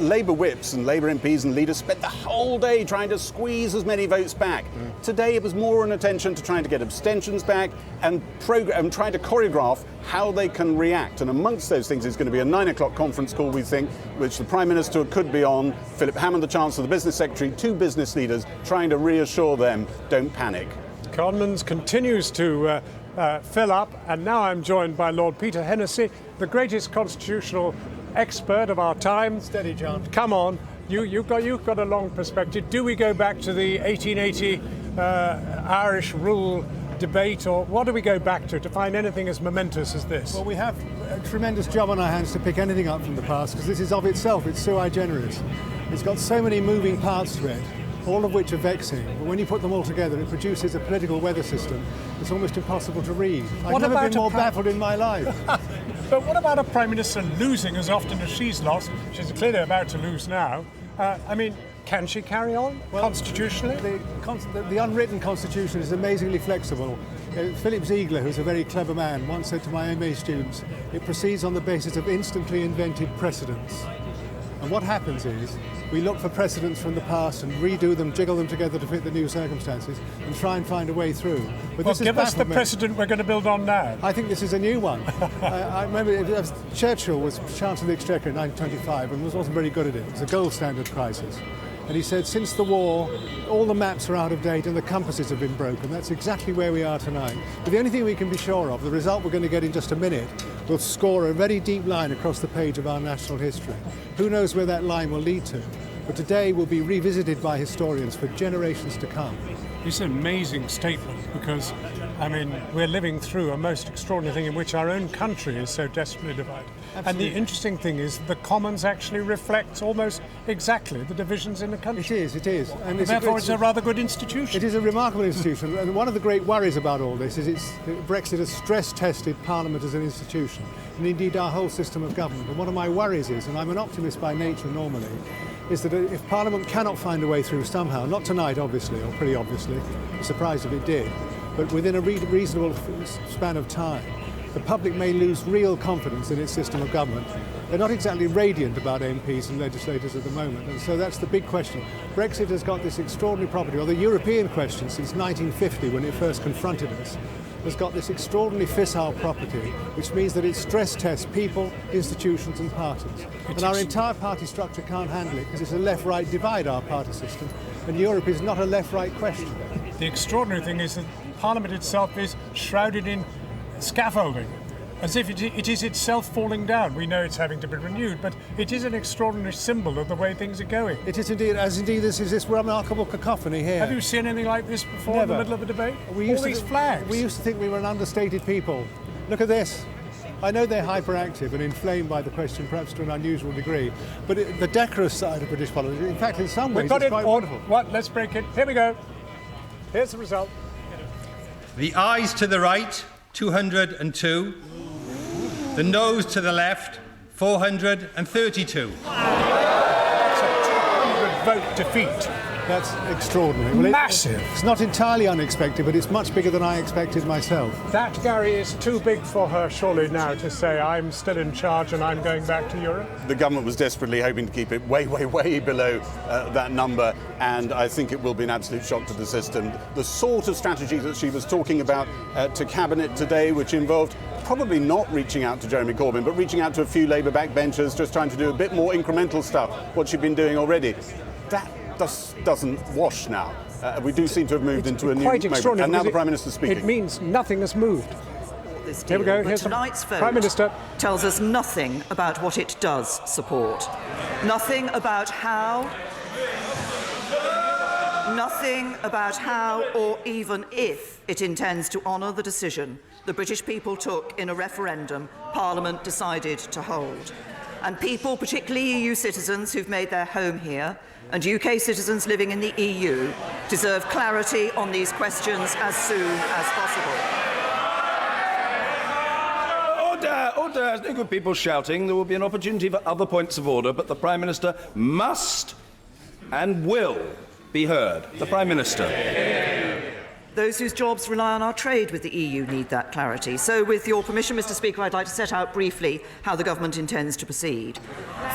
Labour whips and Labour MPs and leaders spent the whole day trying to squeeze as many votes back. Today it was more an attention to trying to get abstentions back and trying to choreograph how they can react. And amongst those things is going to be a 9 o'clock conference call, we think, which the Prime Minister could be on, Philip Hammond, the Chancellor, the Business Secretary, 2 business leaders, trying to reassure them, don't panic. Commons continues to fill up, and now I'm joined by Lord Peter Hennessy, the greatest constitutional expert of our time. Steady, John. Come on, you've got a long perspective. Do we go back to the 1880 Irish rule debate, or what do we go back to find anything as momentous as this? Well, we have a tremendous job on our hands to pick anything up from the past, because this is of itself, it's sui generis. It's got so many moving parts to it, all of which are vexing, but when you put them all together, it produces a political weather system that's almost impossible to read. I've never been more baffled in my life. But what about a Prime Minister losing as often as she's lost? She's clearly about to lose now. I mean, can she carry on constitutionally? The unwritten constitution is amazingly flexible. Philip Ziegler, who's a very clever man, once said to my MA students, it proceeds on the basis of instantly invented precedents. And what happens is, we look for precedents from the past and redo them, jiggle them together to fit the new circumstances, and try and find a way through. But well, give us the precedent we're going to build on now. I think this is a new one. I remember Churchill was Chancellor of the Exchequer in 1925 and wasn't very good at it. It was a gold standard crisis. And he said, since the war, all the maps are out of date and the compasses have been broken. That's exactly where we are tonight. But the only thing we can be sure of, the result we're going to get in just a minute, will score a very deep line across the page of our national history. Who knows where that line will lead to? But today will be revisited by historians for generations to come. It's an amazing statement because, I mean, we're living through a most extraordinary thing in which our own country is so desperately divided. Absolutely. And the interesting thing is the Commons actually reflects almost exactly the divisions in the country. It is. And therefore it's a rather good institution. It is a remarkable institution. And one of the great worries about all this is Brexit has stress-tested Parliament as an institution, and indeed our whole system of government. And one of my worries is, and I'm an optimist by nature normally, is that if Parliament cannot find a way through somehow, not tonight obviously, or pretty obviously, I'm surprised if it did, but within a reasonable span of time, the public may lose real confidence in its system of government. They're not exactly radiant about MPs and legislators at the moment, and so that's the big question. Brexit has got this extraordinary property, or the European question since 1950 when it first confronted us, has got this extraordinary fissile property, which means that it stress tests people, institutions and parties. And our entire party structure can't handle it because it's a left-right divide, our party system, and Europe is not a left-right question. The extraordinary thing is that Parliament itself is shrouded in scaffolding, as if it is itself falling down. We know it's having to be renewed, but it is an extraordinary symbol of the way things are going. It is indeed, as indeed this is this remarkable cacophony here. Have you seen anything like this before? Never. In the middle of a debate? All these flags. We used to think we were an understated people. Look at this. I know they're hyperactive and inflamed by the question, perhaps to an unusual degree, but the decorous side of British politics, in fact, in some ways, it's quite wonderful. What? Let's break it. Here we go. Here's the result. The ayes to the right, 202. The noes to the left, 432. That's a 200 vote defeat. That's extraordinary. Well, Massive. It's not entirely unexpected, but it's much bigger than I expected myself. That, Gary, is too big for her, surely, now to say, I'm still in charge and I'm going back to Europe? The government was desperately hoping to keep it way, way, way below that number, and I think it will be an absolute shock to the system. The sort of strategy that she was talking about to Cabinet today, which involved probably not reaching out to Jeremy Corbyn, but reaching out to a few Labour backbenchers, just trying to do a bit more incremental stuff, what she'd been doing already. That doesn't wash now. We do seem to have moved into a new moment. And now the Prime Minister's speaking. It means nothing has moved. Here we go. Here's tonight's vote Prime Minister tells us nothing about what it does support. Nothing about how or even if it intends to honour the decision the British people took in a referendum Parliament decided to hold. And people, particularly EU citizens who've made their home here, and UK citizens living in the EU, deserve clarity on these questions as soon as possible. Order! There's no good people shouting. There will be an opportunity for other points of order, but the Prime Minister must and will be heard. The Prime Minister. Those whose jobs rely on our trade with the EU need that clarity. So, with your permission, Mr. Speaker, I'd like to set out briefly how the government intends to proceed.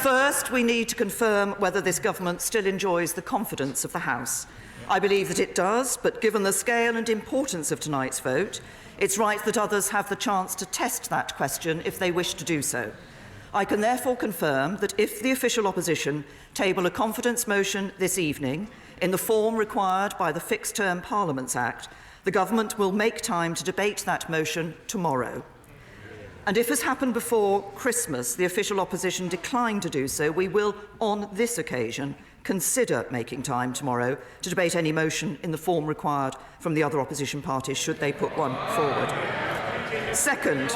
First, we need to confirm whether this government still enjoys the confidence of the House. I believe that it does, but given the scale and importance of tonight's vote, it's right that others have the chance to test that question if they wish to do so. I can therefore confirm that if the official opposition table a confidence motion this evening, in the form required by the Fixed Term Parliaments Act, the government will make time to debate that motion tomorrow. And if, as happened before Christmas, the official opposition declined to do so, we will, on this occasion, consider making time tomorrow to debate any motion in the form required from the other opposition parties, should they put one forward. Second,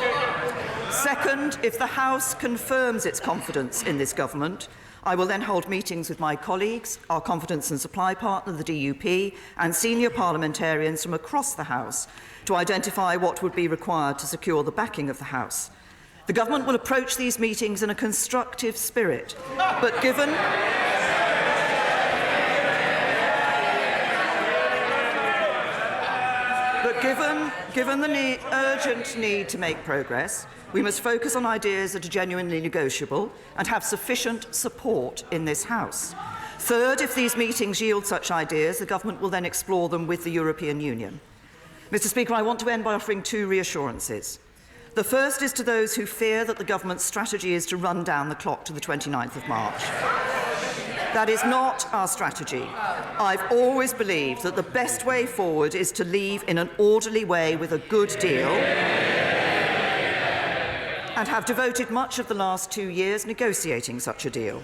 if the House confirms its confidence in this government, I will then hold meetings with my colleagues, our confidence and supply partner, the DUP, and senior parliamentarians from across the House to identify what would be required to secure the backing of the House. The government will approach these meetings in a constructive spirit, but given the urgent need to make progress, we must focus on ideas that are genuinely negotiable and have sufficient support in this House. Third, if these meetings yield such ideas, the government will then explore them with the European Union. Mr. Speaker, I want to end by offering two reassurances. The first is to those who fear that the government's strategy is to run down the clock to the 29th of March. That is not our strategy. I've always believed that the best way forward is to leave in an orderly way with a good deal, and have devoted much of the last 2 years negotiating such a deal.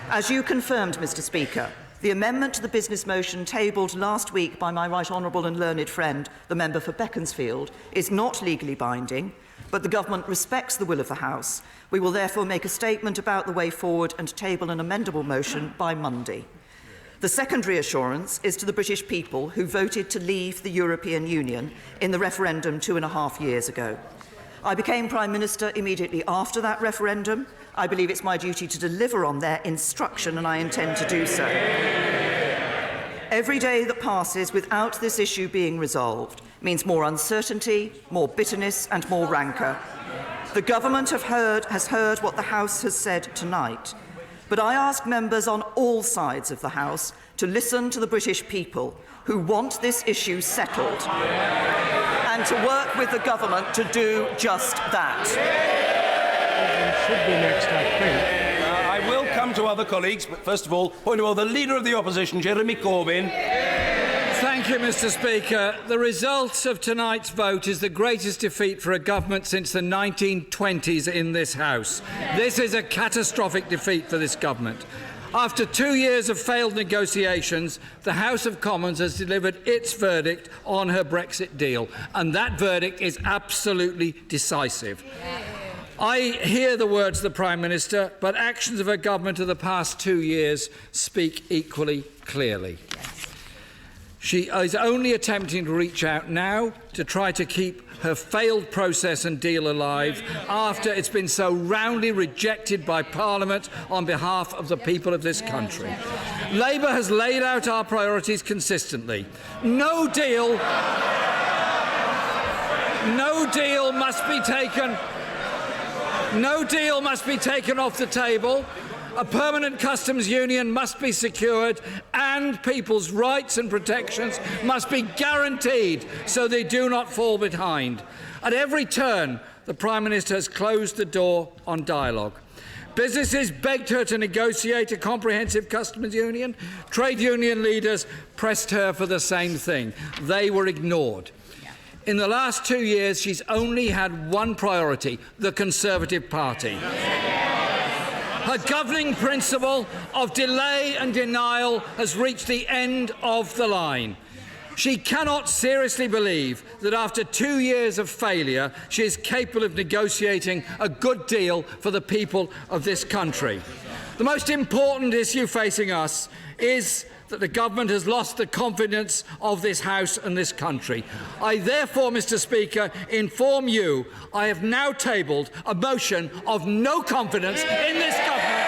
As you confirmed, Mr. Speaker, the amendment to the business motion tabled last week by my right honourable and learned friend, the member for Beaconsfield, is not legally binding, but the government respects the will of the House. We will therefore make a statement about the way forward and table an amendable motion by Monday. The second reassurance is to the British people who voted to leave the European Union in the referendum 2.5 years ago. I became Prime Minister immediately after that referendum. I believe it's my duty to deliver on their instruction, and I intend to do so. Every day that passes without this issue being resolved means more uncertainty, more bitterness and more rancour. The government has heard what the House has said tonight, but I ask members on all sides of the House to listen to the British people who want this issue settled and to work with the government to do just that. Should be next, I think. I will come to other colleagues, but first of all, point of order, the Leader of the Opposition, Jeremy Corbyn. Thank you, Mr. Speaker. The result of tonight's vote is the greatest defeat for a government since the 1920s in this House. This is a catastrophic defeat for this government. After 2 years of failed negotiations, the House of Commons has delivered its verdict on her Brexit deal, and that verdict is absolutely decisive. I hear the words of the Prime Minister, but actions of her government of the past 2 years speak equally clearly. She is only attempting to reach out now to try to keep her failed process and deal alive after it's been so roundly rejected by Parliament on behalf of the people of this country. Labour has laid out our priorities consistently. No deal must be taken off the table. A permanent customs union must be secured, and people's rights and protections must be guaranteed so they do not fall behind. At every turn, the Prime Minister has closed the door on dialogue. Businesses begged her to negotiate a comprehensive customs union. Trade union leaders pressed her for the same thing. They were ignored. In the last 2 years, she's only had one priority: the Conservative Party. Her governing principle of delay and denial has reached the end of the line. She cannot seriously believe that after 2 years of failure, she is capable of negotiating a good deal for the people of this country. The most important issue facing us is that the government has lost the confidence of this House and this country. I therefore, Mr. Speaker, inform you I have now tabled a motion of no confidence in this government.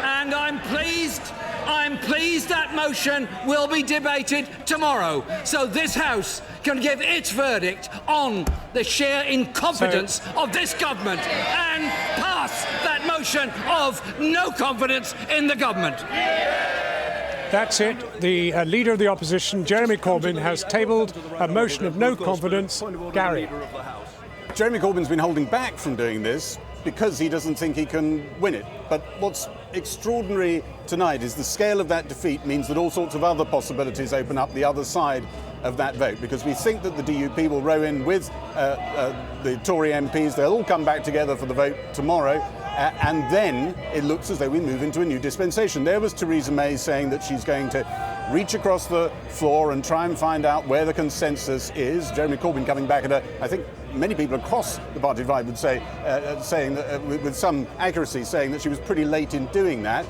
And I'm pleased that motion will be debated tomorrow, so this House can give its verdict on the sheer incompetence of this government and pass that motion of no confidence in the government. That's it. The Leader of the Opposition, Jeremy Corbyn, has tabled a motion of no confidence. Gary. Jeremy Corbyn's been holding back from doing this because he doesn't think he can win it. But what's extraordinary tonight is the scale of that defeat means that all sorts of other possibilities open up the other side of that vote, because we think that the DUP will row in with the Tory MPs. They'll all come back together for the vote tomorrow, and then it looks as though we move into a new dispensation. There was Theresa May saying that she's going to reach across the floor and try and find out where the consensus is. Jeremy Corbyn coming back at her, I think many people across the party divide would say, saying that, with some accuracy, saying that she was pretty late in doing that.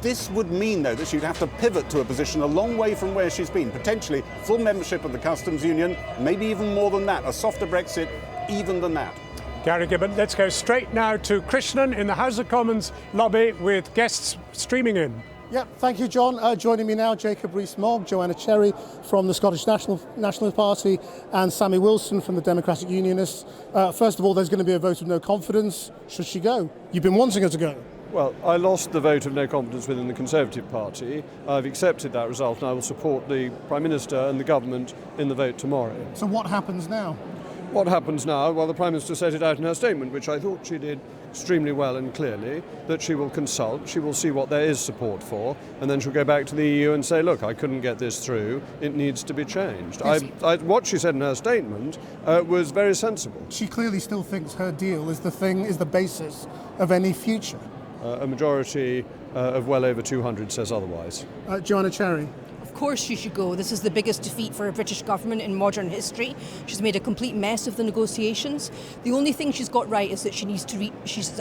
This would mean, though, that she'd have to pivot to a position a long way from where she's been, potentially full membership of the customs union, maybe even more than that, a softer Brexit, even than that. Gary Gibbon, let's go straight now to Krishnan in the House of Commons lobby with guests streaming in. Yeah, thank you, John. Joining me now, Jacob Rees-Mogg, Joanna Cherry from the Scottish National Party, and Sammy Wilson from the Democratic Unionists. First of all, there's going to be a vote of no confidence. Should she go? You've been wanting her to go. Well, I lost the vote of no confidence within the Conservative Party. I've accepted that result, and I will support the Prime Minister and the government in the vote tomorrow. So what happens now? What happens now? Well, the Prime Minister set it out in her statement, which I thought she did extremely well and clearly, that she will consult, she will see what there is support for, and then she'll go back to the EU and say, look, I couldn't get this through, it needs to be changed. Yes. What she said in her statement was very sensible. She clearly still thinks her deal is the basis of any future. A majority of well over 200 says otherwise. Joanna Cherry. Of course she should go. This is the biggest defeat for a British government in modern history. She's made a complete mess of the negotiations. The only thing she's got right is that she's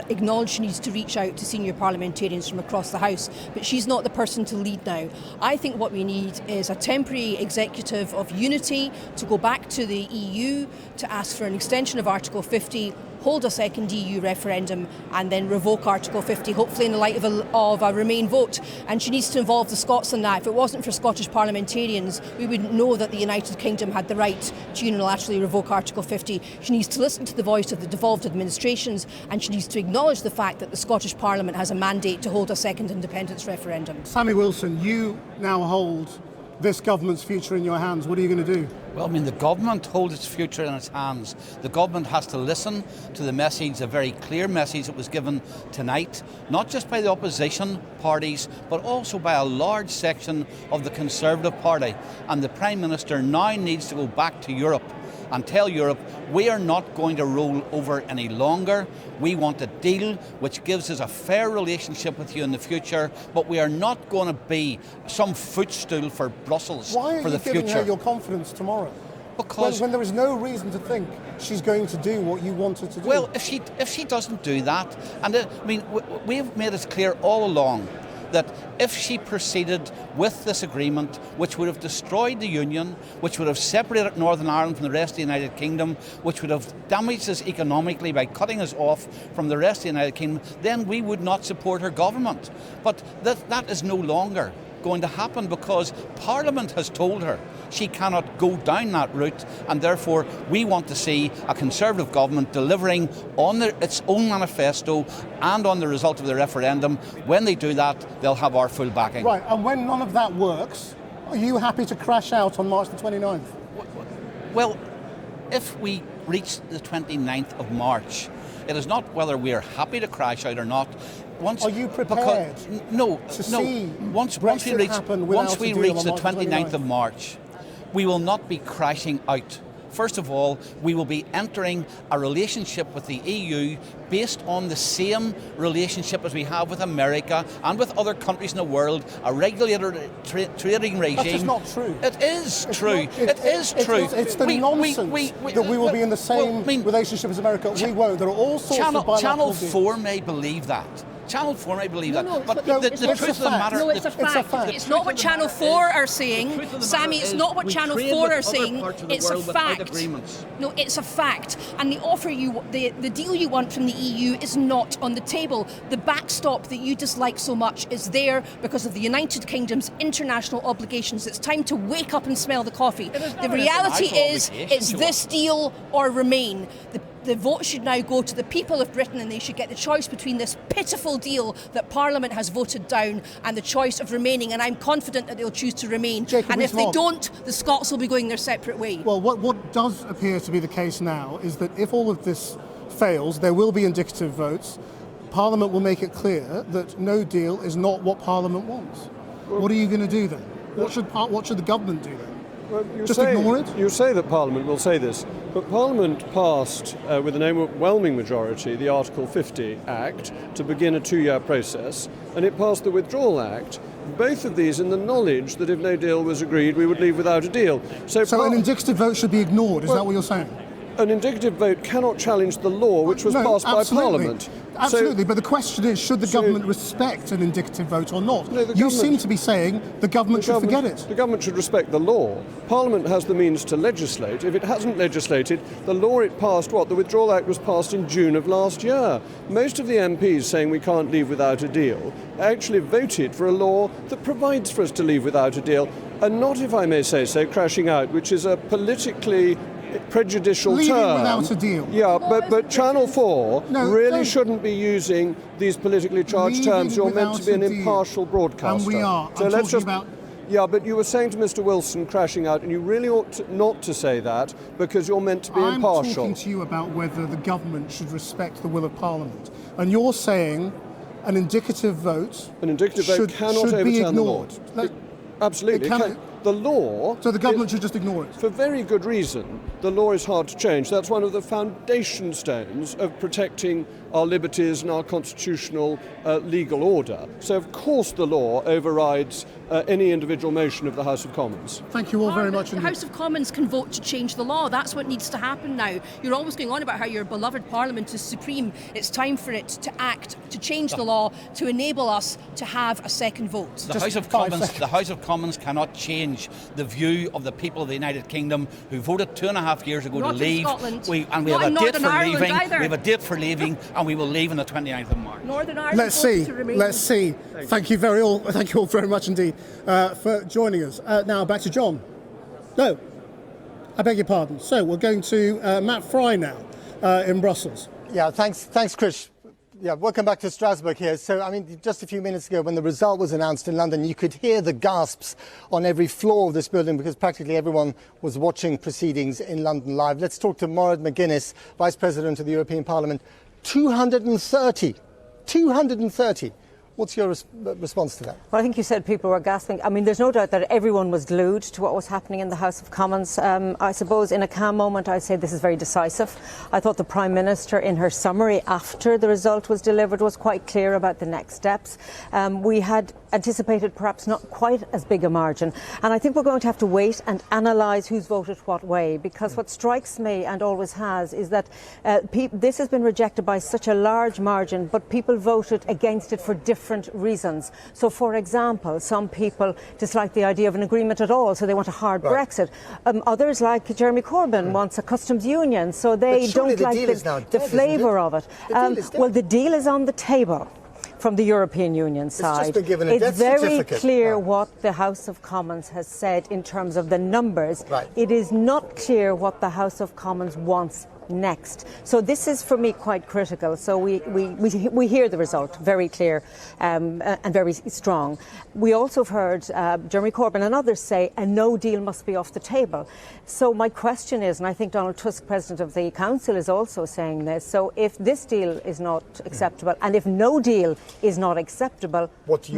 acknowledged she needs to reach out to senior parliamentarians from across the House, but she's not the person to lead now. I think what we need is a temporary executive of unity to go back to the EU to ask for an extension of Article 50, hold a second EU referendum, and then revoke Article 50, hopefully in the light of a Remain vote. And she needs to involve the Scots in that. If it wasn't for Scottish parliamentarians, we wouldn't know that the United Kingdom had the right to unilaterally revoke Article 50. She needs to listen to the voice of the devolved administrations, and she needs to acknowledge the fact that the Scottish Parliament has a mandate to hold a second independence referendum. Sammy Wilson, you now hold this government's future in your hands. What are you going to do? Well, I mean, the government holds its future in its hands. The government has to listen to the message, a very clear message that was given tonight, not just by the opposition parties, but also by a large section of the Conservative Party. And the Prime Minister now needs to go back to Europe and tell Europe, we are not going to roll over any longer. We want a deal which gives us a fair relationship with you in the future, but we are not going to be some footstool for Brussels for the future. Why are you giving her your confidence tomorrow? Because when there is no reason to think she's going to do what you want her to do. Well, if she doesn't do that, and I mean, we've made it clear all along that if she proceeded with this agreement, which would have destroyed the Union, which would have separated Northern Ireland from the rest of the United Kingdom, which would have damaged us economically by cutting us off from the rest of the United Kingdom, then we would not support her government. But that is no longer going to happen, because Parliament has told her she cannot go down that route, and therefore we want to see a Conservative government delivering on its own manifesto and on the result of the referendum. When they do that, they'll have our full backing. Right, and when none of that works, are you happy to crash out on March the 29th? Well, if we reach the 29th of March, it is not whether we are happy to crash out or not. Are you prepared once we reach the 29th of March, we will not be crashing out. First of all, we will be entering a relationship with the EU based on the same relationship as we have with America and with other countries in the world, a regulated trading regime. That's just not true. It is true. It is true. It's the nonsense that we will be in the same relationship as America. We won't. There are all sorts of bilateral Channel deals. 4 may believe that. Channel 4 may believe that. But the truth of the matter... No, it's a fact. It's not what Channel 4 are saying. Sammy, it's not what Channel 4 are saying. It's a fact. No, it's a fact. And the offer the deal you want from the EU is not on the table. The backstop that you dislike so much is there because of the United Kingdom's international obligations. It's time to wake up and smell the coffee. The reality is, it's this deal or remain. The vote should now go to the people of Britain, and they should get the choice between this pitiful deal that Parliament has voted down and the choice of remaining, and I'm confident that they'll choose to remain. And if they don't, the Scots will be going their separate way. Well, what does appear to be the case now is that if all of this fails, there will be indicative votes. Parliament will make it clear that no deal is not what Parliament wants. What are you going to do then? What should the government do then? Well, ignore it? You say that Parliament will say this, but Parliament passed with an overwhelming majority the Article 50 Act to begin a 2-year process, and it passed the Withdrawal Act, both of these in the knowledge that if no deal was agreed, we would leave without a deal. So an indicative vote should be ignored, is that what you're saying? An indicative vote cannot challenge the law which was passed by Parliament. Absolutely, but the question is, should the government respect an indicative vote or not? No, you seem to be saying the government should forget it. The government should respect the law. Parliament has the means to legislate. If it hasn't legislated, the law it passed, the Withdrawal Act was passed in June of last year. Most of the MPs saying we can't leave without a deal actually voted for a law that provides for us to leave without a deal, and not, if I may say so, crashing out, which is a politically prejudicial Leaving term. without a deal. Yeah, but Channel 4 shouldn't be using these politically charged terms. You're meant to be an impartial broadcaster. And we are. So let's just... Yeah, but you were saying to Mr. Wilson crashing out, and you really ought not to say that, because you're meant to be impartial. I'm talking to you about whether the government should respect the will of Parliament. And you're saying an indicative vote cannot be overturn ignored. the law. Absolutely. The law... So the government should just ignore it? For very good reason. The law is hard to change. That's one of the foundation stones of protecting our liberties and our constitutional legal order. So, of course, the law overrides any individual motion of the House of Commons. Thank you all very much. The House of Commons can vote to change the law. That's what needs to happen now. You're always going on about how your beloved Parliament is supreme. It's time for it to act, to change the law, to enable us to have a second vote. The House of Commons cannot change the view of the people of the United Kingdom who voted 2.5 years ago to leave. We have a date for leaving. We have a date for leaving, and we will leave on the 29th of March. Northern Ireland. Let's see. Thank you all very much indeed for joining us. Now back to John. No, I beg your pardon. So we're going to Matt Fry now in Brussels. Yeah, thanks, Chris. Yeah, welcome back to Strasbourg here. So, I mean, just a few minutes ago when the result was announced in London, you could hear the gasps on every floor of this building because practically everyone was watching proceedings in London live. Let's talk to Mourad McGuinness, Vice President of the European Parliament. 230. What's your response to that? Well, I think you said people were gasping. I mean, there's no doubt that everyone was glued to what was happening in the House of Commons. I suppose in a calm moment, I'd say this is very decisive. I thought the Prime Minister, in her summary after the result was delivered, was quite clear about the next steps. We had anticipated perhaps not quite as big a margin. And I think we're going to have to wait and analyse who's voted what way, because what strikes me, and always has, is that this has been rejected by such a large margin, but people voted against it for different different reasons. So, for example, some people dislike the idea of an agreement at all, so they want a hard Brexit. Others, like Jeremy Corbyn, wants a customs union, so they don't like the flavour of it. Well, the deal is on the table. From the European Union side, it's just been given a death very certificate. clear what the House of Commons has said in terms of the numbers. It is not clear what the House of Commons wants next. So this is for me quite critical. So we hear the result very clear and very strong. We also have heard Jeremy Corbyn and others say a no deal must be off the table. So my question is, and I think Donald Tusk, President of the Council, is also saying this, so if this deal is not acceptable and if no deal is not acceptable, what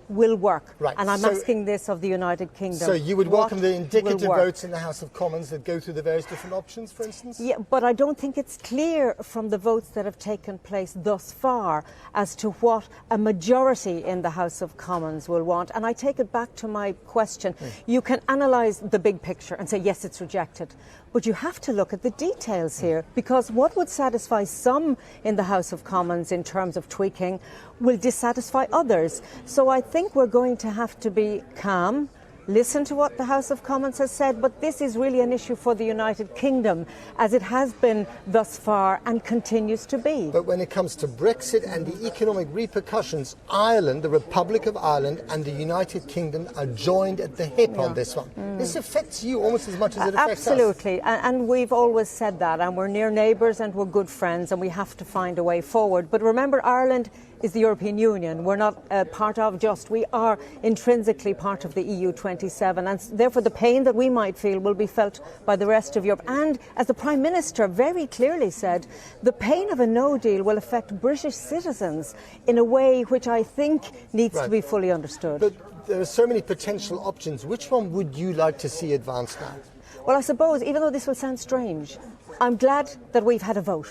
will work? And I'm asking this of the United Kingdom. So you would welcome the indicative votes in the House of Commons that go through the various different options, for instance? Yeah, but I don't think it's clear from the votes that have taken place thus far as to what a majority in the House of Commons will want. And I take it back to my question. You can analyse the big picture and say, yes, it's rejected. But you have to look at the details here, because what would satisfy some in the House of Commons in terms of tweaking will dissatisfy others. So I think we're going to have to be calm, listen to what the House of Commons has said, but this is really an issue for the United Kingdom, as it has been thus far and continues to be. But when it comes to Brexit and the economic repercussions, Ireland, the Republic of Ireland and the United Kingdom are joined at the hip on this one. This affects you almost as much as it affects us. Absolutely, and we've always said that, and we're near neighbours and we're good friends and we have to find a way forward. But remember, Ireland is the European Union. We're not part of just, we are intrinsically part of the EU 27, and therefore the pain that we might feel will be felt by the rest of Europe. And as the Prime Minister very clearly said, the pain of a no deal will affect British citizens in a way which I think needs to be fully understood. But there are so many potential options. Which one would you like to see advanced now? Well, I suppose, even though this will sound strange, I'm glad that we've had a vote.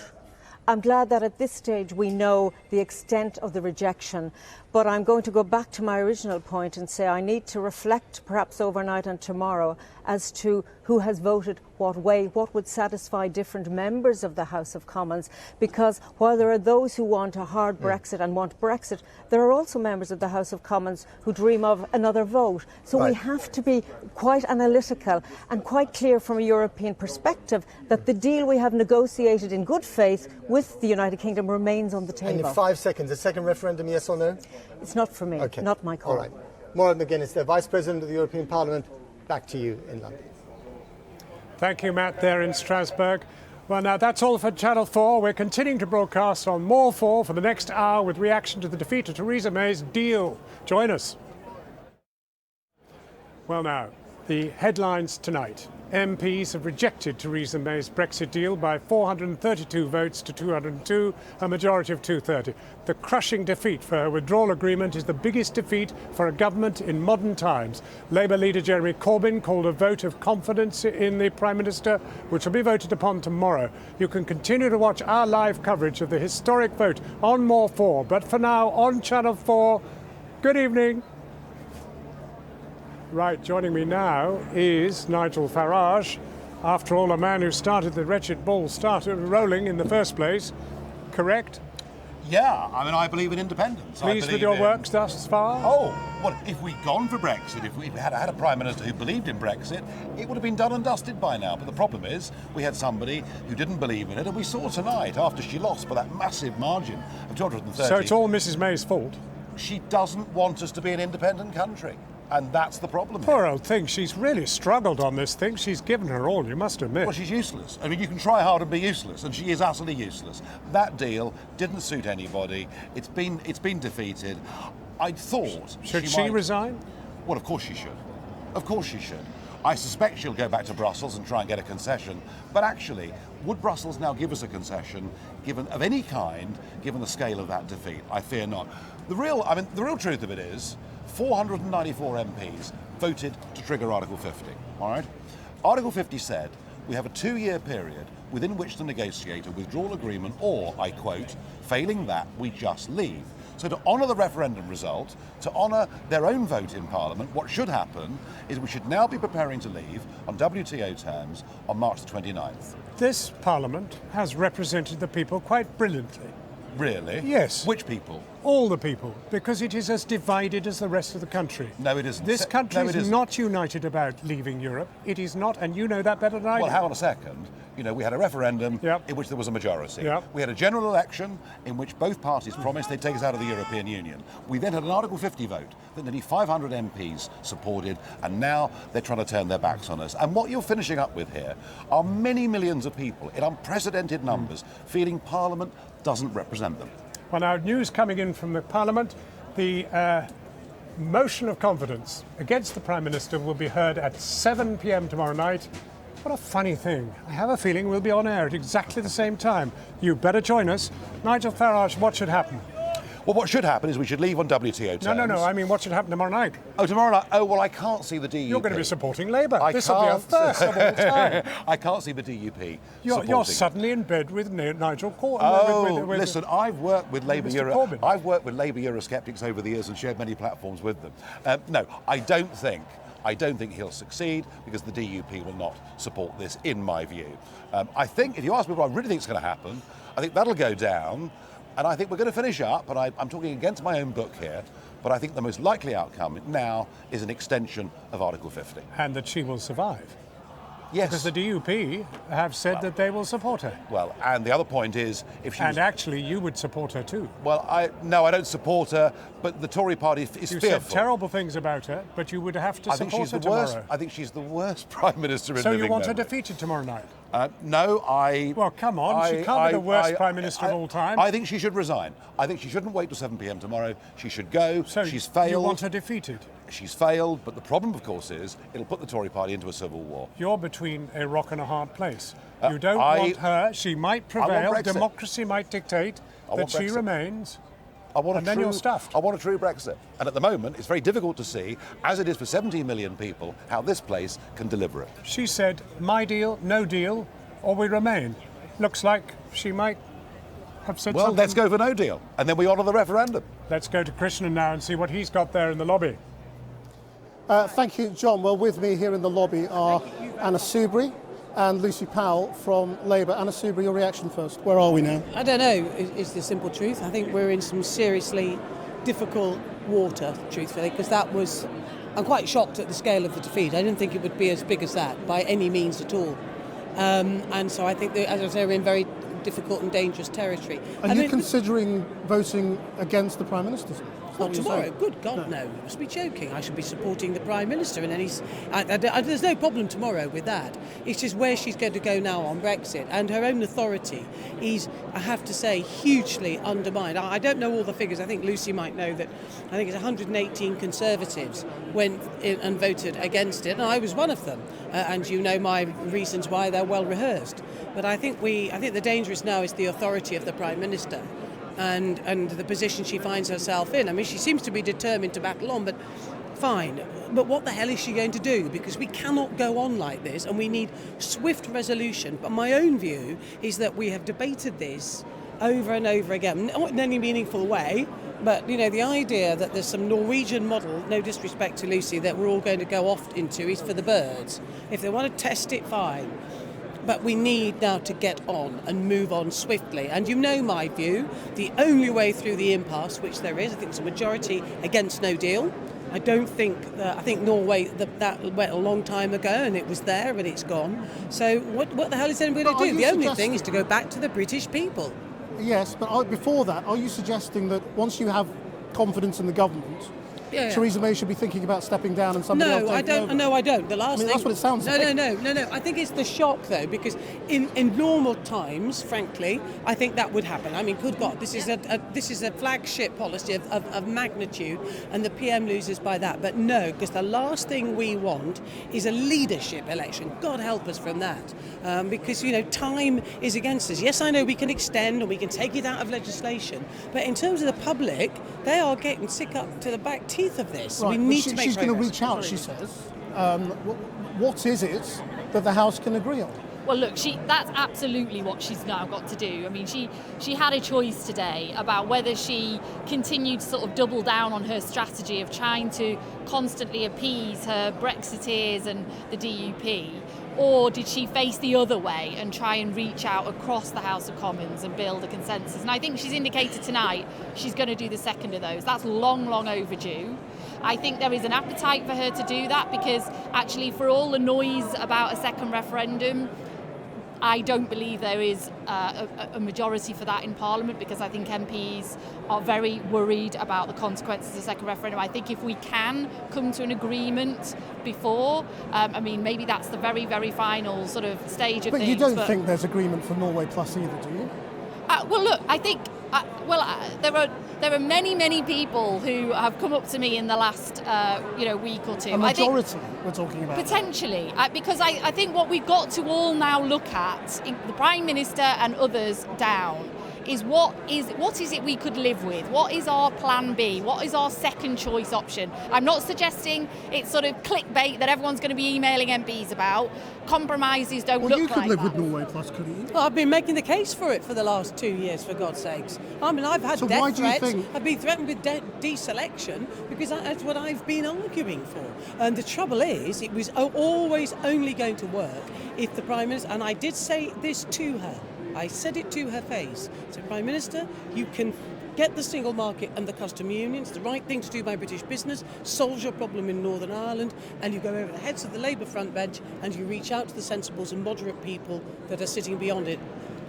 I'm glad that at this stage we know the extent of the rejection, but I'm going to go back to my original point and say I need to reflect perhaps overnight and tomorrow as to who has voted what way, what would satisfy different members of the House of Commons, because while there are those who want a hard Brexit and want Brexit, there are also members of the House of Commons who dream of another vote. So we have to be quite analytical and quite clear from a European perspective that the deal we have negotiated in good faith with the United Kingdom remains on the table. And in 5 seconds, a second referendum, yes or no? It's not for me, not my call. All right. Maura McGuinness, the Vice President of the European Parliament, back to you in London. Thank you, Matt, there in Strasbourg. Well, now that's all for Channel 4. We're continuing to broadcast on More 4 for the next hour with reaction to the defeat of Theresa May's deal. Join us. Well, now, the headlines tonight. MPs have rejected Theresa May's Brexit deal by 432 votes to 202, a majority of 230. The crushing defeat for her withdrawal agreement is the biggest defeat for a government in modern times. Labour leader Jeremy Corbyn called a vote of confidence in the Prime Minister, which will be voted upon tomorrow. You can continue to watch our live coverage of the historic vote on More 4. But for now, on Channel 4, good evening. Right, joining me now is Nigel Faraj. After all, a man who started the wretched ball started rolling in the first place, correct? Yeah, I mean, I believe in independence. Pleased with your work thus far? Oh, well, if we'd gone for Brexit, if we had a Prime Minister who believed in Brexit, it would have been done and dusted by now. But the problem is, we had somebody who didn't believe in it, and we saw tonight, after she lost by that massive margin of 230... So it's all Mrs May's fault? She doesn't want us to be an independent country. And that's the problem. Poor old thing. She's really struggled on this thing. She's given her all, you must admit. Well, she's useless. I mean, you can try hard and be useless, and she is utterly useless. That deal didn't suit anybody. It's been defeated. I thought... Should she resign? Well, of course she should. Of course she should. I suspect she'll go back to Brussels and try and get a concession. But actually, would Brussels now give us a concession, of any kind, given the scale of that defeat? I fear not. The real truth of it is, 494 MPs voted to trigger Article 50, all right? Article 50 said we have a 2-year period within which to negotiate a withdrawal agreement or, I quote, failing that, we just leave. So to honour the referendum result, to honour their own vote in Parliament, what should happen is we should now be preparing to leave on WTO terms on March the 29th. This Parliament has represented the people quite brilliantly. Really? Yes. Which people? All the people, because it is as divided as the rest of the country. No, it isn't. This country No, it is isn't. not united about leaving Europe. It is not, and you know that better than I do. Well, hang on a second. You know, we had a referendum in which there was a majority. We had a general election in which both parties promised they'd take us out of the European Union. We then had an Article 50 vote that nearly 500 MPs supported, and now they're trying to turn their backs on us. And what you're finishing up with here are many millions of people in unprecedented numbers feeling Parliament doesn't represent them. Well, now, news coming in from the Parliament, the motion of confidence against the Prime Minister will be heard at 7 p.m. tomorrow night. What a funny thing. I have a feeling we'll be on air at exactly the same time. You better join us. Nigel Faraj, what should happen? Well, what should happen is we should leave on WTO terms. No. I mean, what should happen tomorrow night? Oh, tomorrow night? Oh, well, I can't see the DUP. You're going to be supporting Labour. This will be a first of all time. I can't see the DUP You're suddenly in bed with Nigel Corbyn. Oh, listen, I've worked with Labour Eurosceptics over the years and shared many platforms with them. No, I don't think he'll succeed because the DUP will not support this, in my view. I think, if you ask me what I really think is going to happen, I think that'll go down. And I think we're going to finish up, and I'm talking against my own book here, but I think the most likely outcome now is an extension of Article 50. And that she will survive. Yes. Because the DUP have said that they will support her. Well, and the other point is, if she And actually, you would support her too. Well, I don't support her, but the Tory party is fearful. You said terrible things about her, but you would have to support her tomorrow. I think she's the worst Prime Minister in living memory. So you want her defeated tomorrow night? No, Well, come on, she can't be the worst Prime Minister of all time. I think she should resign. I think she shouldn't wait till 7 p.m. tomorrow. She should go. So she's failed. You want her defeated? She's failed, but the problem, of course, is it'll put the Tory party into a civil war. You're between a rock and a hard place. You don't want her. She might prevail. Democracy might dictate that she remains. And then you're stuffed. I want a true Brexit. And at the moment, it's very difficult to see, as it is for 17 million people, how this place can deliver it. She said, my deal, no deal, or we remain. Looks like she might have said something. Well, let's go for no deal, and then we honour the referendum. Let's go to Krishnan now and see what he's got there in the lobby. Thank you, John. Well, with me here in the lobby are Anna Soubry and Lucy Powell from Labour. Anna Soubry, your reaction first. Where are we now? I don't know, is the simple truth. I think we're in some seriously difficult water, truthfully, because I'm quite shocked at the scale of the defeat. I didn't think it would be as big as that by any means at all. And so I think, as I say, we're in very difficult and dangerous territory. Are you considering voting against the Prime Minister? Not tomorrow. Good God, no. You must be joking. I should be supporting the Prime Minister. And there's no problem tomorrow with that. It's just where she's going to go now on Brexit. And her own authority is, I have to say, hugely undermined. I don't know all the figures. I think Lucy might know that. I think it's 118 Conservatives went in and voted against it. And I was one of them. And you know my reasons why. They're well rehearsed. But I think the danger is now is the authority of the Prime Minister. And the position she finds herself in. I mean, she seems to be determined to battle on, but fine. But what the hell is she going to do? Because we cannot go on like this, and we need swift resolution. But my own view is that we have debated this over and over again, not in any meaningful way, but, you know, the idea that there's some Norwegian model, no disrespect to Lucy, that we're all going to go off into is for the birds. If they want to test it, fine. But we need now to get on and move on swiftly. And you know my view, the only way through the impasse, which there is, I think it's a majority against no deal. I think Norway, that went a long time ago and it was there and it's gone. So what the hell is anybody going to do? The only thing is to go back to the British people. Yes, but before that, are you suggesting that once you have confidence in the government, Theresa May should be thinking about stepping down and somebody else taking over? No, I don't. The last thing... that's what it sounds like. No. I think it's the shock, though, because in normal times, frankly, I think that would happen. I mean, good God, this is a flagship policy of magnitude, and the PM loses by that. But no, because the last thing we want is a leadership election. God help us from that. Because, you know, time is against us. Yes, I know we can extend and we can take it out of legislation, but in terms of the public, they are getting sick up to the back teeth of this. Right, we need to make she's going to progress. reach out, she says. What is it that the House can agree on? Well, look, that's absolutely what she's now got to do. I mean, she had a choice today about whether she continued to sort of double down on her strategy of trying to constantly appease her Brexiteers and the DUP, Or did she face the other way and try and reach out across the House of Commons and build a consensus? And I think she's indicated tonight she's going to do the second of those. That's long, long overdue. I think there is an appetite for her to do that because actually for all the noise about a second referendum, I don't believe there is a majority for that in Parliament because I think MPs are very worried about the consequences of the second referendum. I think if we can come to an agreement before, maybe that's the very, very final sort of stage of but things. You don't think there's agreement for Norway Plus either, do you? Well, look, I think there are many, many people who have come up to me in the last week or two. A majority we're talking about. Potentially, because I think what we've got to all now look at, the Prime Minister and others down, is what is it we could live with? What is our plan B? What is our second choice option? I'm not suggesting it's sort of clickbait that everyone's going to be emailing MPs about. Compromises don't look like that. Well, you could live with Norway Plus, couldn't you? Well, I've been making the case for it for the last 2 years, for God's sakes. I mean, I've had So death why do you threats. think- I've been threatened with deselection because that's what I've been arguing for. And the trouble is, it was always only going to work if the Prime Minister, and I did say this to her, I said it to her face. I said, Prime Minister, you can get the single market and the custom union. It's the right thing to do by British business, solves your problem in Northern Ireland, and you go over the heads of the Labour front bench and you reach out to the sensibles and moderate people that are sitting beyond it.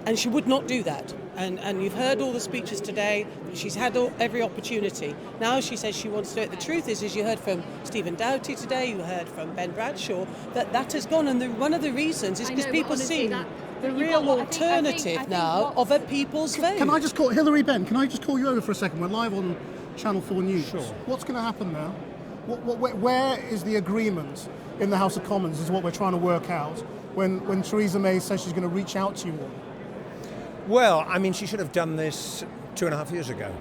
And she would not do that. And you've heard all the speeches today. She's had every opportunity. Now she says she wants to do it. The truth is, as you heard from Stephen Doughty today, you heard from Ben Bradshaw, that has gone. And one of the reasons is because people see the real alternative now of a people's vote. Can I just call Hilary Benn? Can I just call you over for a second? We're live on Channel 4 News. Sure. What's going to happen now? Where is the agreement in the House of Commons? Is what we're trying to work out. When Theresa May says she's going to reach out to you all. Well, I mean, she should have done this 2.5 years ago.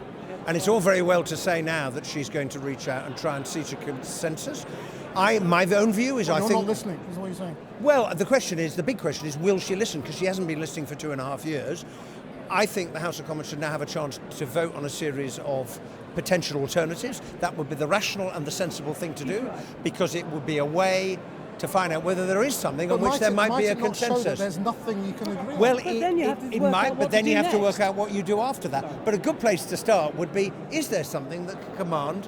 And it's all very well to say now that she's going to reach out and try and seek a consensus. My own view is, You're I think... not listening, is what you're saying. Well, the big question is, will she listen? Because she hasn't been listening for 2.5 years. I think the House of Commons should now have a chance to vote on a series of potential alternatives. That would be the rational and the sensible thing to do, because it would be a way to find out whether there is something on which there might be a consensus. Show that there's nothing you can agree well, on? it might, but then you have to work out what you do after that. But a good place to start would be, is there something that can command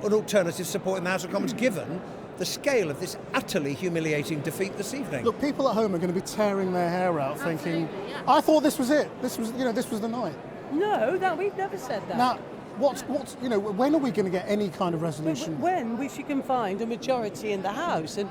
an alternative support in the House of Commons, given the scale of this utterly humiliating defeat this evening? Look, people at home are going to be tearing their hair out thinking, I thought this was it. This was the night. No, we've never said that. Now, when are we going to get any kind of resolution? When she can find a majority in the House, and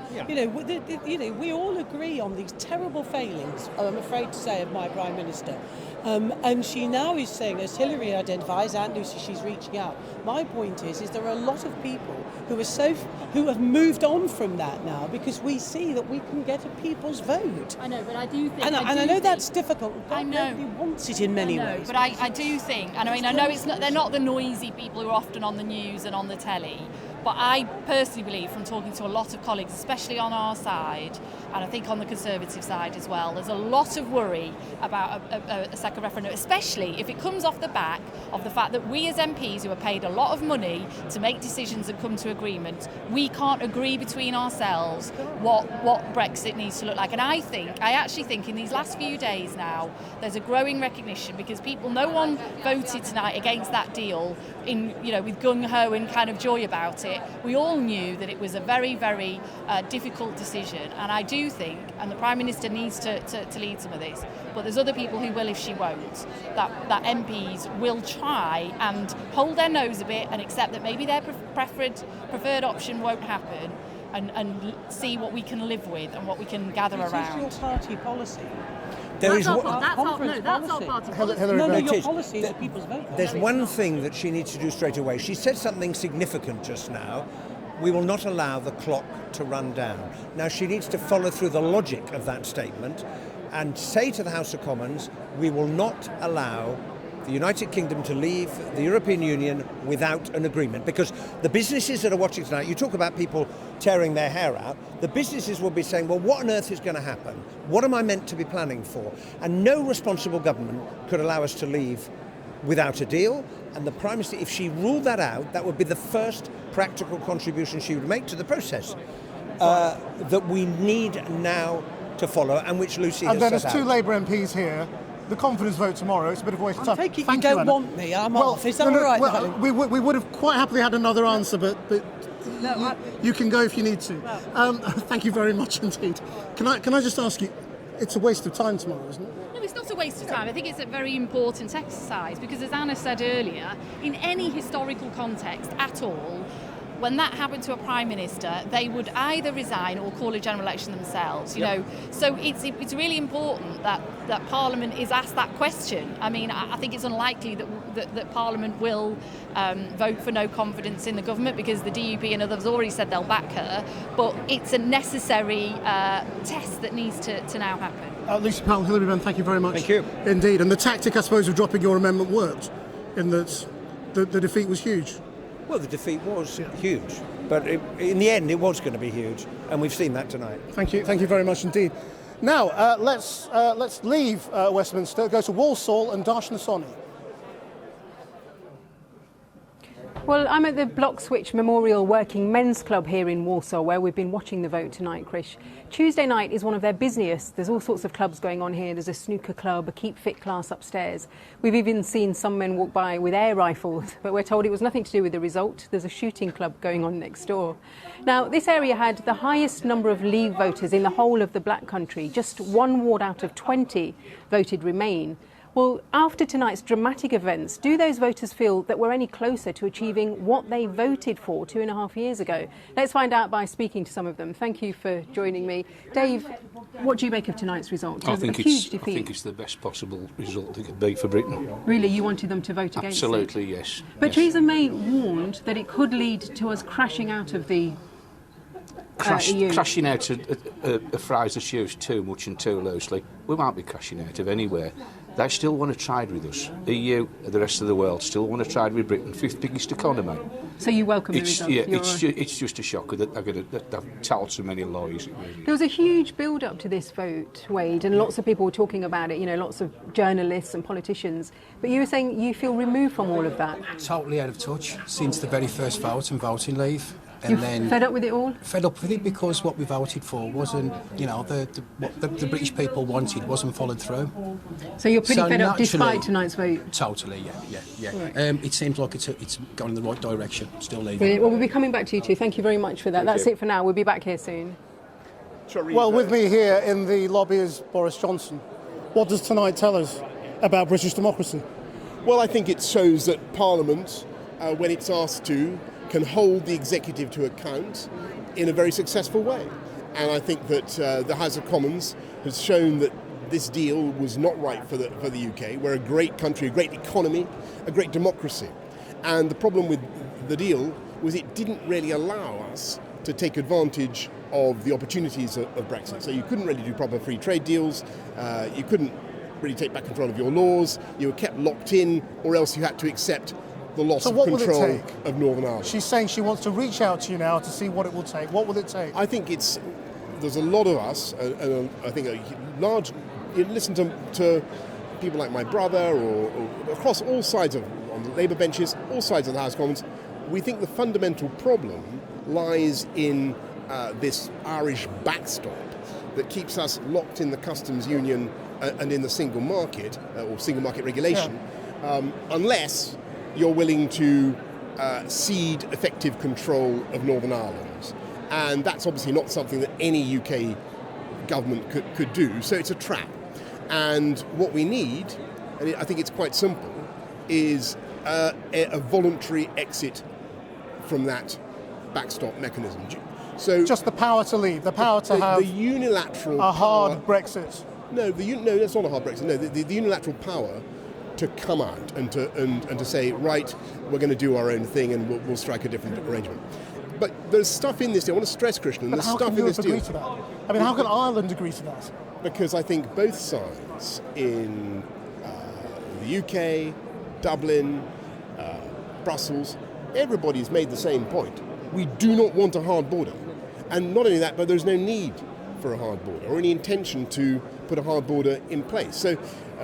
we all agree on these terrible failings, I'm afraid to say, of my Prime Minister. And she now is saying, as Hillary identifies, Aunt Lucy, she's reaching out. My point is there are a lot of people who have moved on from that now because we see that we can get a people's vote. I know, but I do think... I know that's difficult. I know. Nobody wants it in many ways. But I do think, and I know they're not the noisy people who are often on the news and on the telly, but I personally believe, from talking to a lot of colleagues, especially on our side, and I think on the Conservative side as well, there's a lot of worry about a second referendum, especially if it comes off the back of the fact that we as MPs, who are paid a lot of money to make decisions and come to agreement, we can't agree between ourselves what Brexit needs to look like. And I actually think in these last few days now, there's a growing recognition, because no one voted tonight against that deal with gung-ho and kind of joy about it. We all knew that it was a very, very difficult decision, and I do think, and the Prime Minister needs to lead some of this, but there's other people who will if she won't, that MPs will try and hold their nose a bit and accept that maybe their preferred option won't happen, and see what we can live with and what we can gather around. Is this your party policy? That's our party policy. Your policy is people's vote. There's one thing that she needs to do straight away. She said something significant just now. We will not allow the clock to run down. Now, she needs to follow through the logic of that statement and say to the House of Commons, we will not allow the United Kingdom to leave the European Union without an agreement. Because the businesses that are watching tonight, you talk about people tearing their hair out, the businesses will be saying, well, what on earth is going to happen? What am I meant to be planning for? And no responsible government could allow us to leave without a deal. And the Prime Minister, if she ruled that out, that would be the first practical contribution she would make to the process. That we need now to follow and which Lucy And has then set there's two out. Labour MPs here. The confidence vote tomorrow. It's a bit of a waste of time. Take it Thank you don't Anna. want me. I'm off. Is that all right, darling? We would have quite happily had another answer, but you can go if you need to. Thank you very much indeed. Can I just ask you, it's a waste of time tomorrow, isn't it? No, it's not a waste of time. I think it's a very important exercise because, as Anna said earlier, in any historical context at all, when that happened to a Prime Minister, they would either resign or call a general election themselves, you know. So it's really important that Parliament is asked that question. I mean, I think it's unlikely that Parliament will vote for no confidence in the government because the DUP and others already said they'll back her, but it's a necessary test that needs to now happen. Lucy Powell, Hilary Benn, thank you very much. Thank you. Indeed. And the tactic, I suppose, of dropping your amendment worked, in that the defeat was huge. Well, the defeat was huge, but in the end it was going to be huge, and we've seen that tonight. Thank you very much indeed. Now, let's leave Westminster, go to Walsall and Darshanasoni. Well, I'm at the Block Switch Memorial Working Men's Club here in Walsall, where we've been watching the vote tonight, Krish. Tuesday night is one of their busiest. There's all sorts of clubs going on here. There's a snooker club, a keep fit class upstairs. We've even seen some men walk by with air rifles, but we're told it was nothing to do with the result. There's a shooting club going on next door. Now, this area had the highest number of Leave voters in the whole of the Black Country. Just one ward out of 20 voted Remain. Well, after tonight's dramatic events, do those voters feel that we're any closer to achieving what they voted for 2.5 years ago? Let's find out by speaking to some of them. Thank you for joining me. Dave, what do you make of tonight's result? I think defeat. it's the best possible result it could be for Britain. Really, you wanted them to vote against it? Absolutely, yes. But yes. Theresa May warned that it could lead to us crashing out of the EU. Crashing out a phrase that's used too much and too loosely. We won't be crashing out of anywhere. They still want to trade with us. EU, the rest of the world, still want to trade with Britain, fifth biggest economy. So you welcome the result? Yeah, it's just a shocker that they've told so many lies. There was a huge build-up to this vote, Wade, and lots of people were talking about it, you know, lots of journalists and politicians. But you were saying you feel removed from all of that. Totally out of touch since the very first vote and voting leave. And You're then fed up with it all? Fed up with it because what we voted for wasn't, you know, what the British people wanted wasn't followed through. So you're pretty fed up despite tonight's vote? Totally, yeah. Right. It seems like it's gone in the right direction, still leaving. Brilliant. Well, we'll be coming back to you too. Thank you very much for that. That's it for now. We'll be back here soon. Well, with me here in the lobby is Boris Johnson. What does tonight tell us about British democracy? Well, I think it shows that Parliament, when it's asked to, can hold the executive to account in a very successful way. And I think that the House of Commons has shown that this deal was not right for the UK. We're a great country, a great economy, a great democracy. And the problem with the deal was it didn't really allow us to take advantage of the opportunities of Brexit. So you couldn't really do proper free trade deals, you couldn't really take back control of your laws, you were kept locked in, or else you had to accept the loss of control of Northern Ireland. She's saying she wants to reach out to you now to see what it will take. What will it take? I think there's a lot of us, and I think you listen to people like my brother or across all sides on the Labour benches, all sides of the House of Commons, we think the fundamental problem lies in this Irish backstop that keeps us locked in the customs union and in the single market, or single market regulation, unless you're willing to cede effective control of Northern Ireland. And that's obviously not something that any UK government could do, so it's a trap. And what we need, and I think it's quite simple, is a voluntary exit from that backstop mechanism. So just the power to leave, the power to have the unilateral a hard Brexit. No, that's not a hard Brexit. No, the unilateral power to come out and to say, right, we're going to do our own thing and we'll strike a different arrangement. But there's stuff in this deal. I want to stress, Christian, there's stuff in this deal. Agree to that? I mean, how can Ireland agree to that? Because I think both sides in the UK, Dublin, Brussels, everybody's made the same point. We do not want a hard border. And not only that, but there's no need for a hard border or any intention to put a hard border in place. So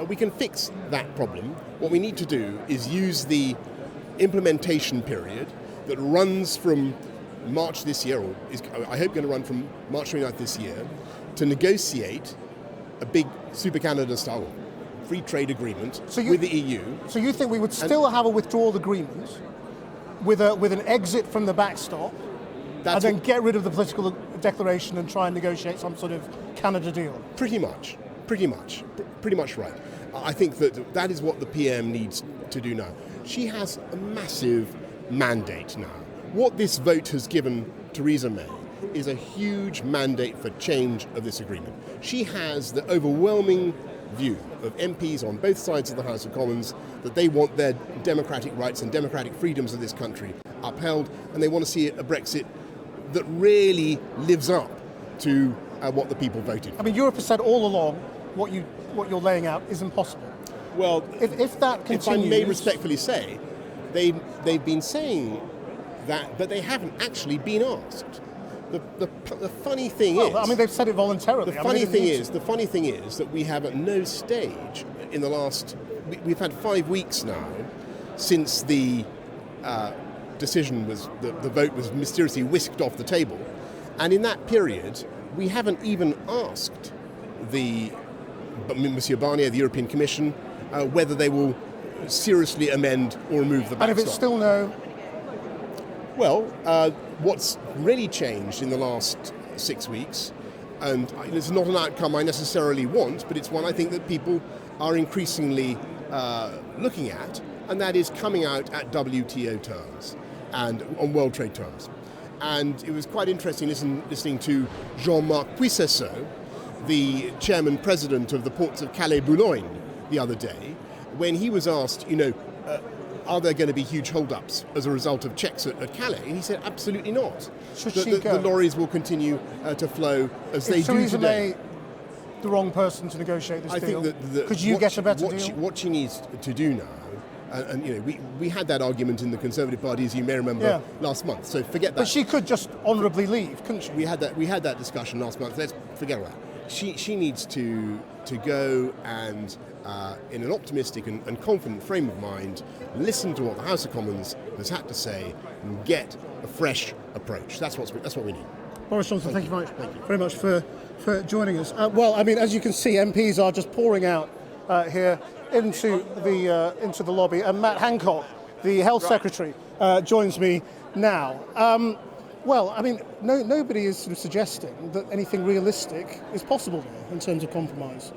we can fix that problem. What we need to do is use the implementation period that runs from March this year, or is I hope going to run from March 29th this year, to negotiate a big Super Canada-style free trade agreement with the EU. So you think we would still have a withdrawal agreement with an exit from the backstop, and then get rid of the political declaration and try and negotiate some sort of Canada deal? Pretty much right. I think that is what the PM needs to do now. She has a massive mandate now. What this vote has given Theresa May is a huge mandate for change of this agreement. She has the overwhelming view of MPs on both sides of the House of Commons that they want their democratic rights and democratic freedoms of this country upheld, and they want to see a Brexit that really lives up to what the people voted for. I mean, Europe has said all along what you're laying out is impossible. Well, if that continues, if I may respectfully say, they've been saying that, but they haven't actually been asked. The funny thing is, I mean, they've said it voluntarily. The funny thing is that we have at no stage in the last. We've had 5 weeks now since the decision was the vote was mysteriously whisked off the table, and in that period we haven't even asked Monsieur Barnier, the European Commission, whether they will seriously amend or remove the backstop. And if it's still no. Well, what's really changed in the last 6 weeks, and it's not an outcome I necessarily want, but it's one I think that people are increasingly looking at, and that is coming out at WTO terms and on World Trade terms. And it was quite interesting listening to Jean-Marc Puissesseau, the chairman-president of the ports of Calais-Boulogne the other day, when he was asked, are there going to be huge hold-ups as a result of checks at Calais? And he said, absolutely not. Should she go? The lorries will continue to flow as they do Theresa today. May the wrong person to negotiate this deal? I think that could you get a better deal? What she needs to do now, and we had that argument in the Conservative Party, as you may remember, last month. So forget that. But she could just honourably leave, couldn't she? We had that discussion last month. Let's forget about that. She needs to go and, in an optimistic and confident frame of mind, listen to what the House of Commons has had to say and get a fresh approach. That's what we need. Boris Johnson, thank you very much for joining us. Well, I mean, as you can see, MPs are just pouring out here into the lobby, and Matt Hancock, the Health Secretary, joins me now. Well, I mean, nobody is sort of suggesting that anything realistic is possible there in terms of compromise.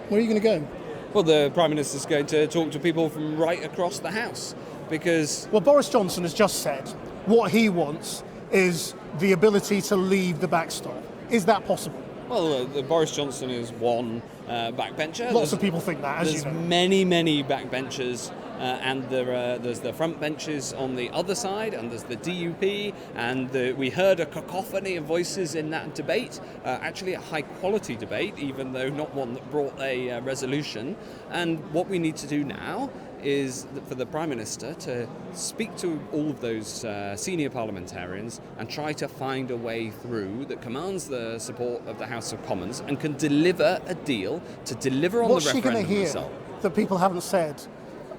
Where are you going to go? Well, the Prime Minister's going to talk to people from right across the House, because... Well, Boris Johnson has just said what he wants is the ability to leave the backstop. Is that possible? Well, Boris Johnson is one backbencher. Lots of people think that, as you know. There's many backbenchers, and there's the front benches on the other side, and there's the DUP, and we heard a cacophony of voices in that debate, actually a high-quality debate, even though not one that brought a resolution. And what we need to do now is for the Prime Minister to speak to all of those senior parliamentarians and try to find a way through that commands the support of the House of Commons and can deliver a deal to deliver on the referendum result. What's she going to hear that people haven't said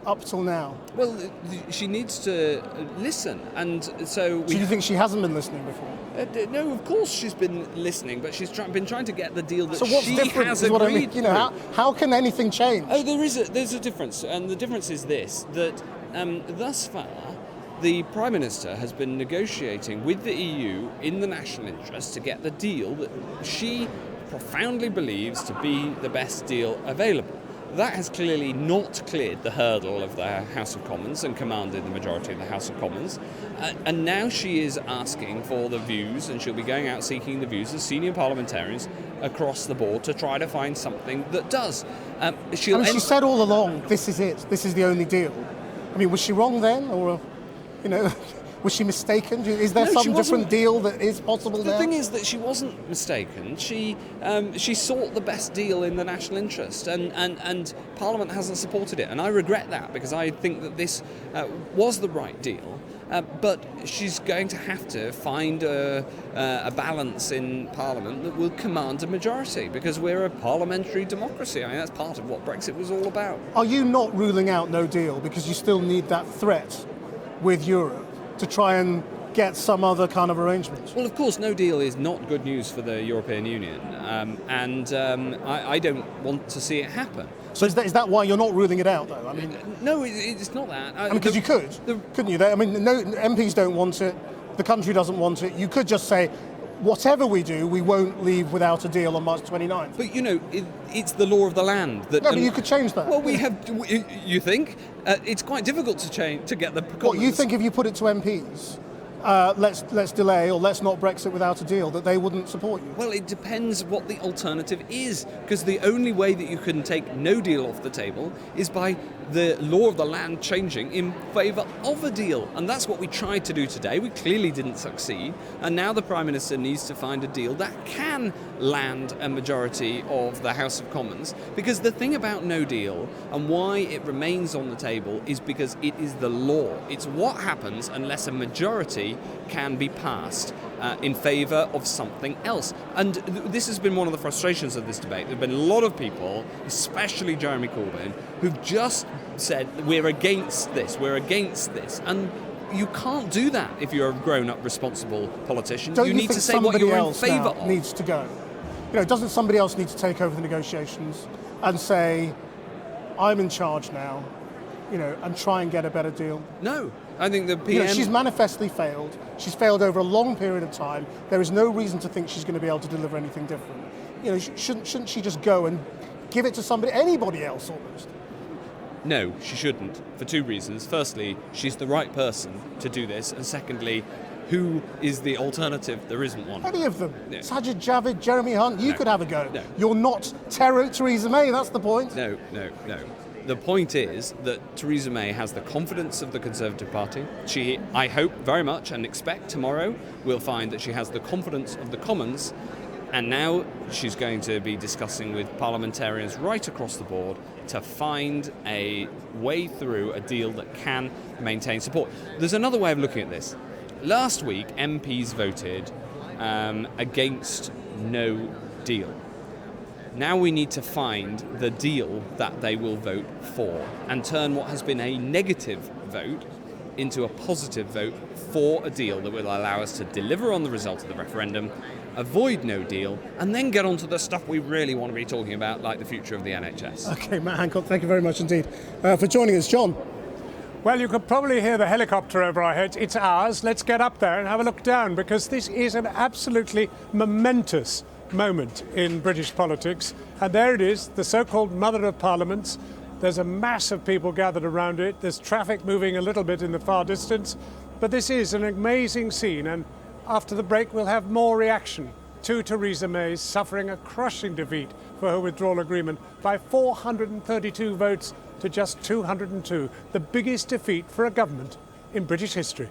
up till now? Well, she needs to listen, and so... Do you think she hasn't been listening before? No, of course she's been listening, but she's been trying to get the deal that so what's she different has is agreed. What I mean. You know, how can anything change? Oh, there's a difference, and the difference is this, that thus far the Prime Minister has been negotiating with the EU in the national interest to get the deal that she profoundly believes to be the best deal available. That has clearly not cleared the hurdle of the House of Commons and commanded the majority of the House of Commons. And now she is asking for the views, and she'll be going out seeking the views of senior parliamentarians across the board to try to find something that does. She said all along, this is it, this is the only deal. I mean, was she wrong then, or, was she mistaken? Is there some different deal that is possible now? The thing is that she wasn't mistaken. She sought the best deal in the national interest, and Parliament hasn't supported it. And I regret that, because I think that this was the right deal. But she's going to have to find a balance in Parliament that will command a majority, because we're a parliamentary democracy. I mean, that's part of what Brexit was all about. Are you not ruling out no deal because you still need that threat with Europe to try and get some other kind of arrangement. Well, of course, no deal is not good news for the European Union, and I don't want to see it happen. So is that why you're not ruling it out, though? I mean, no, it's not that. Because you could, couldn't you? I mean, no, MPs don't want it. The country doesn't want it. You could just say, whatever we do, we won't leave without a deal on March 29th. But you know, it's the law of the land. No, but you could change that. Well, we have. You think it's quite difficult to change to get the. What you think if you put it to MPs? Let's delay, or let's not Brexit without a deal, that they wouldn't support you? Well, it depends what the alternative is, because the only way that you can take no deal off the table is by the law of the land changing in favour of a deal. And that's what we tried to do today. We clearly didn't succeed. And now the Prime Minister needs to find a deal that can land a majority of the House of Commons. Because the thing about no deal and why it remains on the table is because it is the law. It's what happens unless a majority can be passed in favour of something else. And this has been one of the frustrations of this debate. There have been a lot of people, especially Jeremy Corbyn, who've just said, we're against this. And you can't do that if you're a grown-up, responsible politician. Don't you you need think to say what you're in favour of. Needs to go. You know, doesn't somebody else need to take over the negotiations and say, I'm in charge now, you know, and try and get a better deal? No. I think the PM... You know, she's manifestly failed. She's failed over a long period of time. There is no reason to think she's going to be able to deliver anything different. You know, shouldn't she just go and give it to somebody, anybody else almost? No, she shouldn't, for two reasons. Firstly, she's the right person to do this, and secondly, who is the alternative? There isn't one. Any of them. No. Sajid Javid, Jeremy Hunt, you No. could have a go. No. You're not Theresa May, that's the point. No. The point is that Theresa May has the confidence of the Conservative Party. She, I hope very much and expect tomorrow, will find that she has the confidence of the Commons, and now she's going to be discussing with parliamentarians right across the board to find a way through a deal that can maintain support. There's another way of looking at this. Last week, MPs voted against no deal. Now we need to find the deal that they will vote for and turn what has been a negative vote into a positive vote for a deal that will allow us to deliver on the result of the referendum, avoid no deal, and then get on to the stuff we really want to be talking about, like the future of the NHS. Okay, Matt Hancock, thank you very much indeed for joining us. John? Well, you could probably hear the helicopter over our heads. It's ours. Let's get up there and have a look down, because this is an absolutely momentous moment in British politics. And there it is, the so-called Mother of Parliaments. There's a mass of people gathered around it. There's traffic moving a little bit in the far distance. But this is an amazing scene, and after the break we'll have more reaction to Theresa May suffering a crushing defeat for her withdrawal agreement by 432 votes to just 202, the biggest defeat for a government in British history.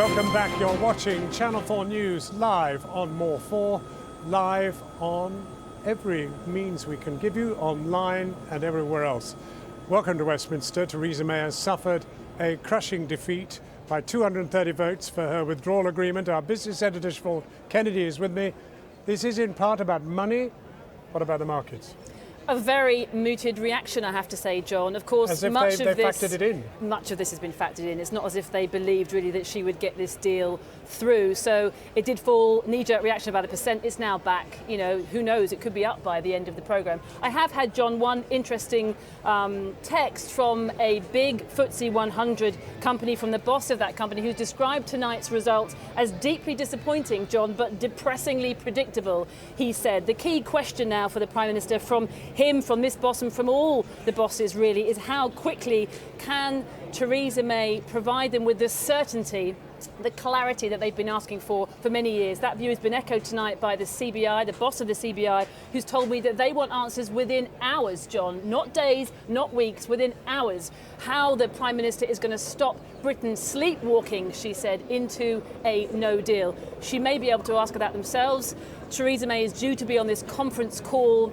Welcome back. You're watching Channel 4 News live on More 4, live on every means we can give you, online and everywhere else. Welcome to Westminster. Theresa May has suffered a crushing defeat by 230 votes for her withdrawal agreement. Our business editor, Siobhan Kennedy, is with me. This is in part about money. What about the markets? A very muted reaction, I have to say, John. Of course, as if much they factored it in. Much of this has been factored in. It's not as if they believed really that she would get this deal through. So it did fall, knee-jerk reaction about 1%. It's now back. You know, who knows? It could be up by the end of the programme. I have had, John, one interesting text from a big FTSE 100 company, from the boss of that company, who described tonight's results as deeply disappointing, John, but depressingly predictable. He said the key question now for the Prime Minister, from him, from this boss and from all the bosses really, is how quickly can Theresa May provide them with the certainty, the clarity that they've been asking for many years. That view has been echoed tonight by the CBI, the boss of the CBI, who's told me that they want answers within hours, John, not days, not weeks, within hours. How the Prime Minister is going to stop Britain sleepwalking, she said, into a no deal. She may be able to ask that themselves. Theresa May is due to be on this conference call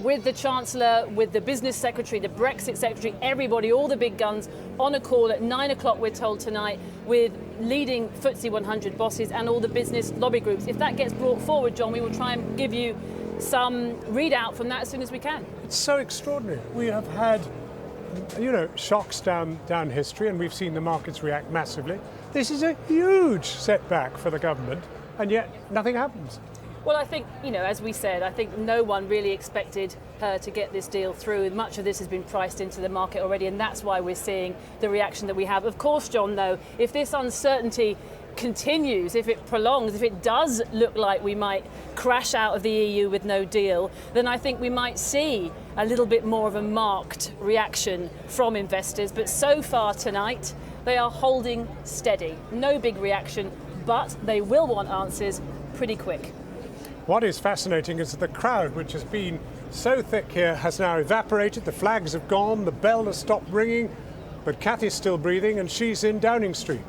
with the Chancellor, with the Business Secretary, the Brexit Secretary, everybody, all the big guns, on a call at 9 o'clock, we're told tonight, with leading FTSE 100 bosses and all the business lobby groups. If that gets brought forward, John, we will try and give you some readout from that as soon as we can. It's so extraordinary. We have had, you know, shocks down history, and we've seen the markets react massively. This is a huge setback for the government, and yet nothing happens. Well, I think, you know, as we said, I think no one really expected her to get this deal through. Much of this has been priced into the market already, and that's why we're seeing the reaction that we have. Of course, John, though, if this uncertainty continues, if it prolongs, if it does look like we might crash out of the EU with no deal, then I think we might see a little bit more of a marked reaction from investors. But so far tonight, they are holding steady. No big reaction, but they will want answers pretty quick. What is fascinating is that the crowd, which has been so thick here, has now evaporated. The flags have gone, the bell has stopped ringing, but Cathy's still breathing, and she's in Downing Street.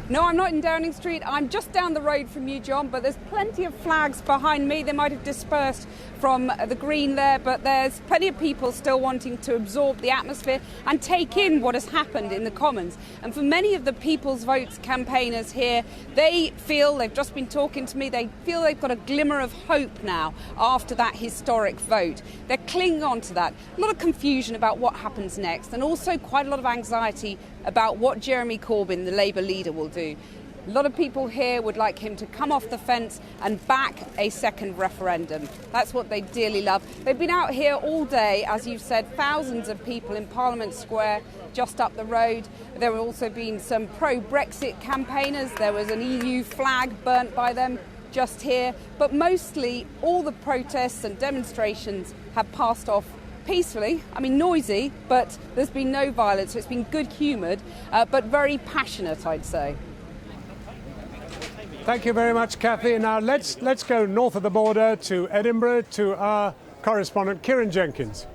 No, I'm not in Downing Street. I'm just down the road from you, John, but there's plenty of flags behind me. They might have dispersed from the green there, but there's plenty of people still wanting to absorb the atmosphere and take in what has happened in the Commons. And for many of the People's Votes campaigners here, they feel, they've just been talking to me, they feel they've got a glimmer of hope now after that historic vote. They're clinging on to that. A lot of confusion about what happens next, and also quite a lot of anxiety about what Jeremy Corbyn, the Labour leader, will do. A lot of people here would like him to come off the fence and back a second referendum. That's what they dearly love. They've been out here all day, as you've said, thousands of people in Parliament Square just up the road. There have also been some pro-Brexit campaigners. There was an EU flag burnt by them just here. But mostly all the protests and demonstrations have passed off peacefully. I mean, noisy, but there's been no violence. So it's been good-humoured, but very passionate, I'd say. Thank you very much, Cathy. Now let's go north of the border to Edinburgh to our correspondent, Kieran Jenkins.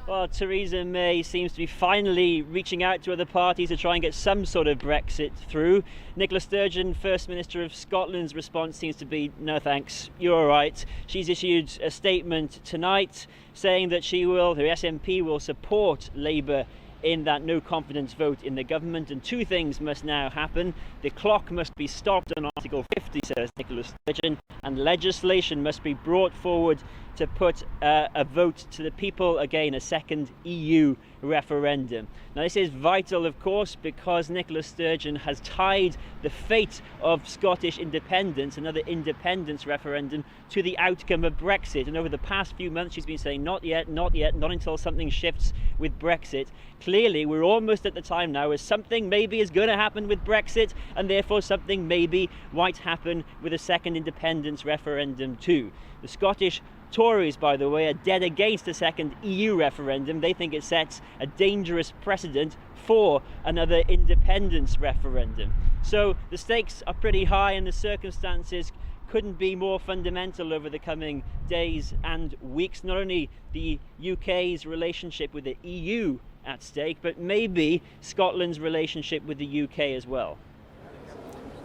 Well, Theresa May seems to be finally reaching out to other parties to try and get some sort of Brexit through. Nicola Sturgeon, First Minister of Scotland's response seems to be, no thanks, you're all right. She's issued a statement tonight saying that the SNP will support Labour in that no confidence vote in the government, and two things must now happen. The clock must be stopped on Article 50, says Nicola Sturgeon, and legislation must be brought forward to put a vote to the people, again, a second EU referendum. Now this is vital, of course, because Nicola Sturgeon has tied the fate of Scottish independence, another independence referendum, to the outcome of Brexit. And over the past few months she's been saying not yet, not yet, not until something shifts with Brexit. Clearly we're almost at the time now where something maybe is going to happen with Brexit, and therefore something maybe might happen with a second independence referendum too. The Scottish Tories, by the way, are dead against a second EU referendum. They think it sets a dangerous precedent for another independence referendum. So the stakes are pretty high, and the circumstances couldn't be more fundamental over the coming days and weeks. Not only the UK's relationship with the EU at stake, but maybe Scotland's relationship with the UK as well.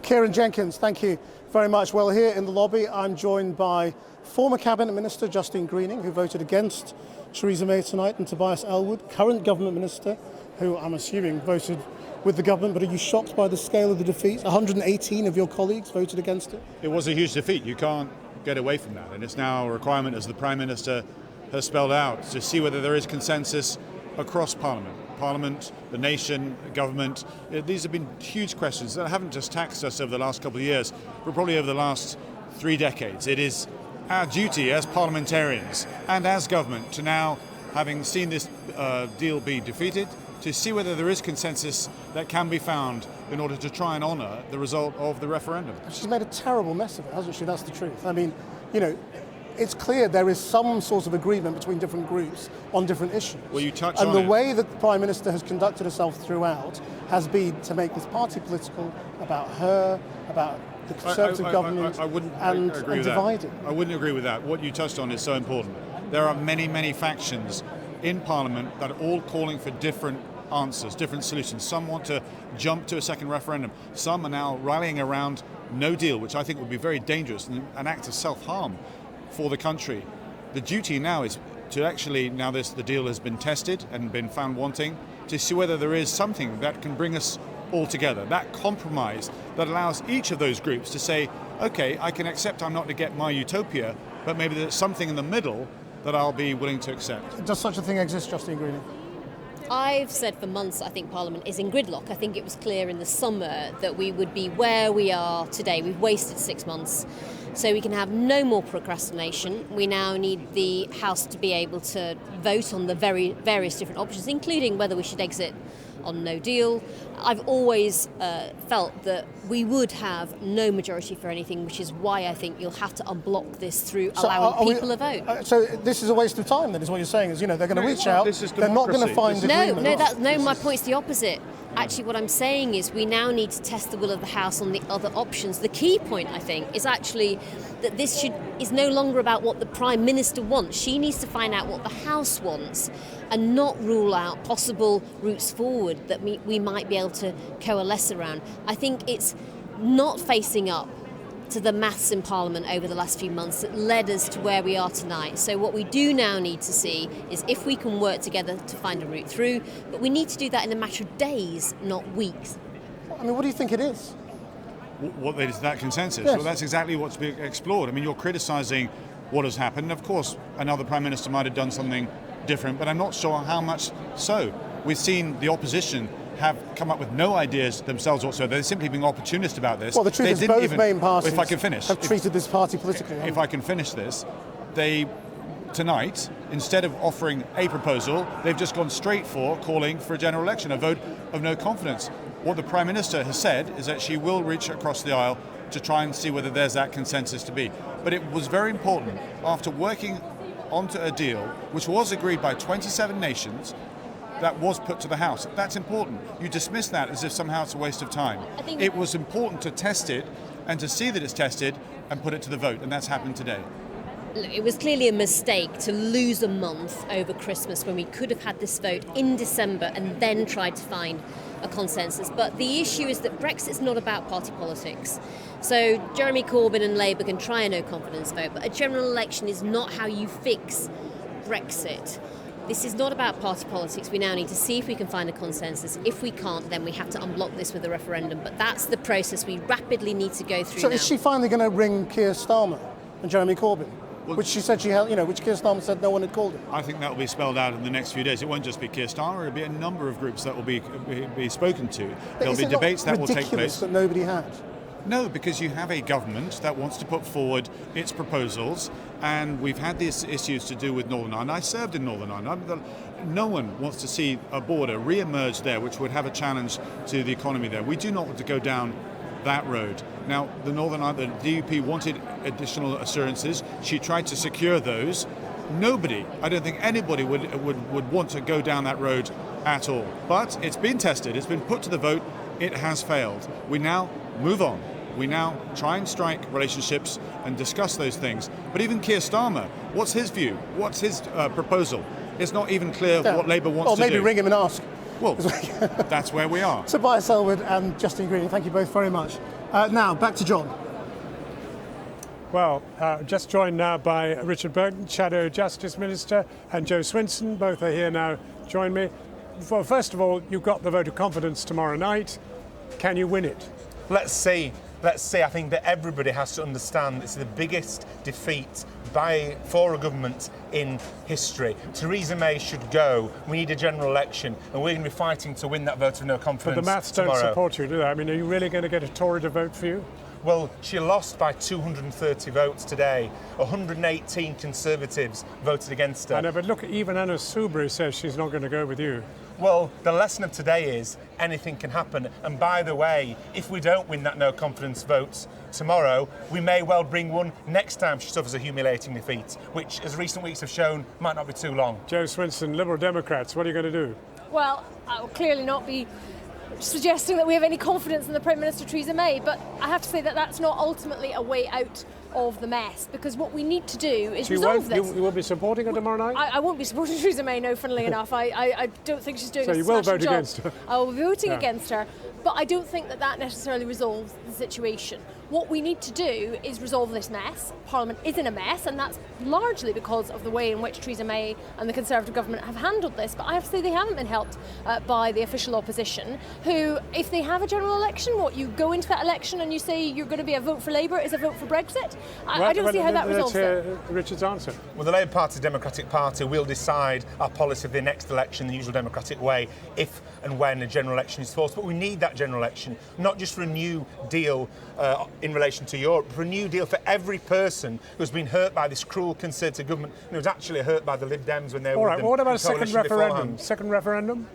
Kieran Jenkins, thank you very much. Well, here in the lobby, I'm joined by former Cabinet Minister Justine Greening, who voted against Theresa May tonight, and Tobias Ellwood, current Government Minister, who I'm assuming voted with the government. But are you shocked by the scale of the defeat? 118 of your colleagues voted against it. It was a huge defeat. You can't get away from that. And it's now a requirement, as the Prime Minister has spelled out, to see whether there is consensus across Parliament, the nation, government. These have been huge questions that haven't just taxed us over the last couple of years, but probably over the last 3 decades. It is our duty as parliamentarians and as government to now, having seen this deal be defeated, to see whether there is consensus that can be found in order to try and honour the result of the referendum. She's made a terrible mess of it, hasn't she? That's the truth. I mean, you know, it's clear there is some sort of agreement between different groups on different issues. Well, you touch on it. And the way that the Prime Minister has conducted herself throughout has been to make this party political, about her, about the Conservative government, and dividing. I wouldn't agree with that. What you touched on is so important. There are many, many factions in Parliament that are all calling for different answers, different solutions. Some want to jump to a second referendum. Some are now rallying around no deal, which I think would be very dangerous and an act of self-harm for the country. The duty now is to actually, now the deal has been tested and been found wanting, to see whether there is something that can bring us all together, that compromise that allows each of those groups to say, okay, I can accept I'm not to get my utopia, but maybe there's something in the middle that I'll be willing to accept. Does such a thing exist, Justine Greening? I've said for months I think Parliament is in gridlock. I think it was clear in the summer that we would be where we are today. We've wasted 6 months. So we can have no more procrastination. We now need the House to be able to vote on the various different options, including whether we should exit on no deal. I've always felt that we would have no majority for anything, which is why I think you'll have to unblock this through allowing people a vote. So this is a waste of time, then, is what you're saying? Is, you know, they're going to reach out, they're not going to find agreement. No, my point's the opposite. Actually, what I'm saying is we now need to test the will of the House on the other options. The key point, I think, is actually that this is no longer about what the Prime Minister wants. She needs to find out what the House wants and not rule out possible routes forward that we might be able to coalesce around. I think it's not facing up to the maths in Parliament over the last few months that led us to where we are tonight. So what we do now need to see is if we can work together to find a route through, but we need to do that in a matter of days, not weeks. I mean, what do you think it is? What is that consensus? Yes. Well, that's exactly what's being explored. I mean, you're criticising what has happened. Of course, another Prime Minister might have done something different, but I'm not sure how much so. We've seen the opposition have come up with no ideas themselves whatsoever. They're simply being opportunist about this. Well, the truth is both main parties if I can finish, have treated this party politically. If I can finish this, they, tonight, instead of offering a proposal, they've just gone straight for calling for a general election, a vote of no confidence. What the Prime Minister has said is that she will reach across the aisle to try and see whether there's that consensus to be. But it was very important, after working onto a deal which was agreed by 27 nations, that was put to the House. That's important. You dismiss that as if somehow it's a waste of time. It was important to test it and to see that it's tested and put it to the vote, and that's happened today. It was clearly a mistake to lose a month over Christmas when we could have had this vote in December and then tried to find a consensus. But the issue is that Brexit's not about party politics. So Jeremy Corbyn and Labour can try a no confidence vote, but a general election is not how you fix Brexit. This is not about party politics. We now need to see if we can find a consensus. If we can't, then we have to unblock this with a referendum. But that's the process we rapidly need to go through now. So is she finally going to ring Keir Starmer and Jeremy Corbyn? Which she said she had, which Keir Starmer said no one had called him. I think that will be spelled out in the next few days. It won't just be Keir Starmer, it'll be a number of groups that will be spoken to. There'll be debates that will take place. Ridiculous that nobody had. No, because you have a government that wants to put forward its proposals, and we've had these issues to do with Northern Ireland. I served in Northern Ireland. No one wants to see a border re-emerge there, which would have a challenge to the economy there. We do not want to go down that road. Now, the DUP wanted additional assurances. She tried to secure those. Nobody, I don't think anybody would want to go down that road at all. But it's been tested. It's been put to the vote. It has failed. We now move on. We now try and strike relationships and discuss those things. But even Keir Starmer, what's his view? What's his proposal? It's not even clear what Labour wants to do. Or maybe ring him and ask. Well, that's where we are. Tobias Selwood and Justine Green, thank you both very much. Now, back to John. Well, just joined now by Richard Burton, Shadow Justice Minister, and Joe Swinson. Both are here now. Join me. Well, first of all, you've got the vote of confidence tomorrow night. Can you win it? Let's see. Let's see. I think that everybody has to understand it's the biggest defeat for a government in history. Theresa May should go. We need a general election, and we're going to be fighting to win that vote of no confidence. But the maths tomorrow. don't support you, do they? I mean, are you really going to get a Tory to vote for you? Well, she lost by 230 votes today. 118 Conservatives voted against her. I know, but look, even Anna Soubry says she's not going to go with you. Well, the lesson of today is anything can happen. And by the way, if we don't win that no confidence vote tomorrow, we may well bring one next time she suffers a humiliating defeat, which, as recent weeks have shown, might not be too long. Joe Swinson, Liberal Democrats, what are you going to do? Well, I will clearly not be suggesting that we have any confidence in the Prime Minister Theresa May, but I have to say that that's not ultimately a way out of the mess, because what we need to do is resolve this. You will be supporting her tomorrow night? I won't be supporting Theresa May, no, funnily enough. I don't think she's doing a smashing job. So you will vote against her? I will be voting against her, but I don't think that necessarily resolves the situation. What we need to do is resolve this mess. Parliament is in a mess, and that's largely because of the way in which Theresa May and the Conservative government have handled this. But I have to say they haven't been helped by the official opposition, who, if they have a general election, you go into that election and you say you're going to be a vote for Labour is a vote for Brexit? I don't see how that resolves it. Richard's answer. Well, the Labour Party, Democratic Party, will decide our policy of the next election in the usual democratic way, if and when a general election is forced. But we need that general election, not just for a new deal in relation to Europe, for a new deal for every person who's been hurt by this cruel Conservative government and who was actually hurt by the Lib Dems when they were all right, with them. Well, what about a second referendum? Beforehand. Second referendum?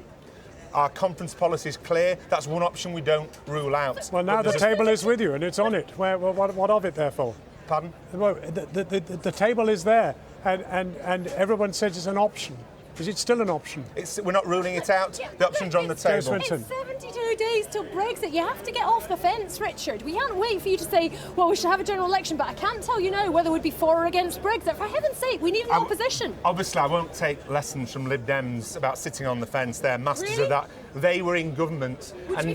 Our conference policy is clear. That's one option we don't rule out. Well, now the table is with you and it's on it. What of it, therefore? Pardon? Well, the table is there and everyone says it's an option. Is it still an option? We're not ruling it out. The options are on the table. It's 72 days till Brexit. You have to get off the fence, Richard. We can't wait for you to say, well, we should have a general election, but I can't tell you now whether we'd be for or against Brexit. For heaven's sake, we need an opposition. Obviously, I won't take lessons from Lib Dems about sitting on the fence. They're masters of that. They were in government and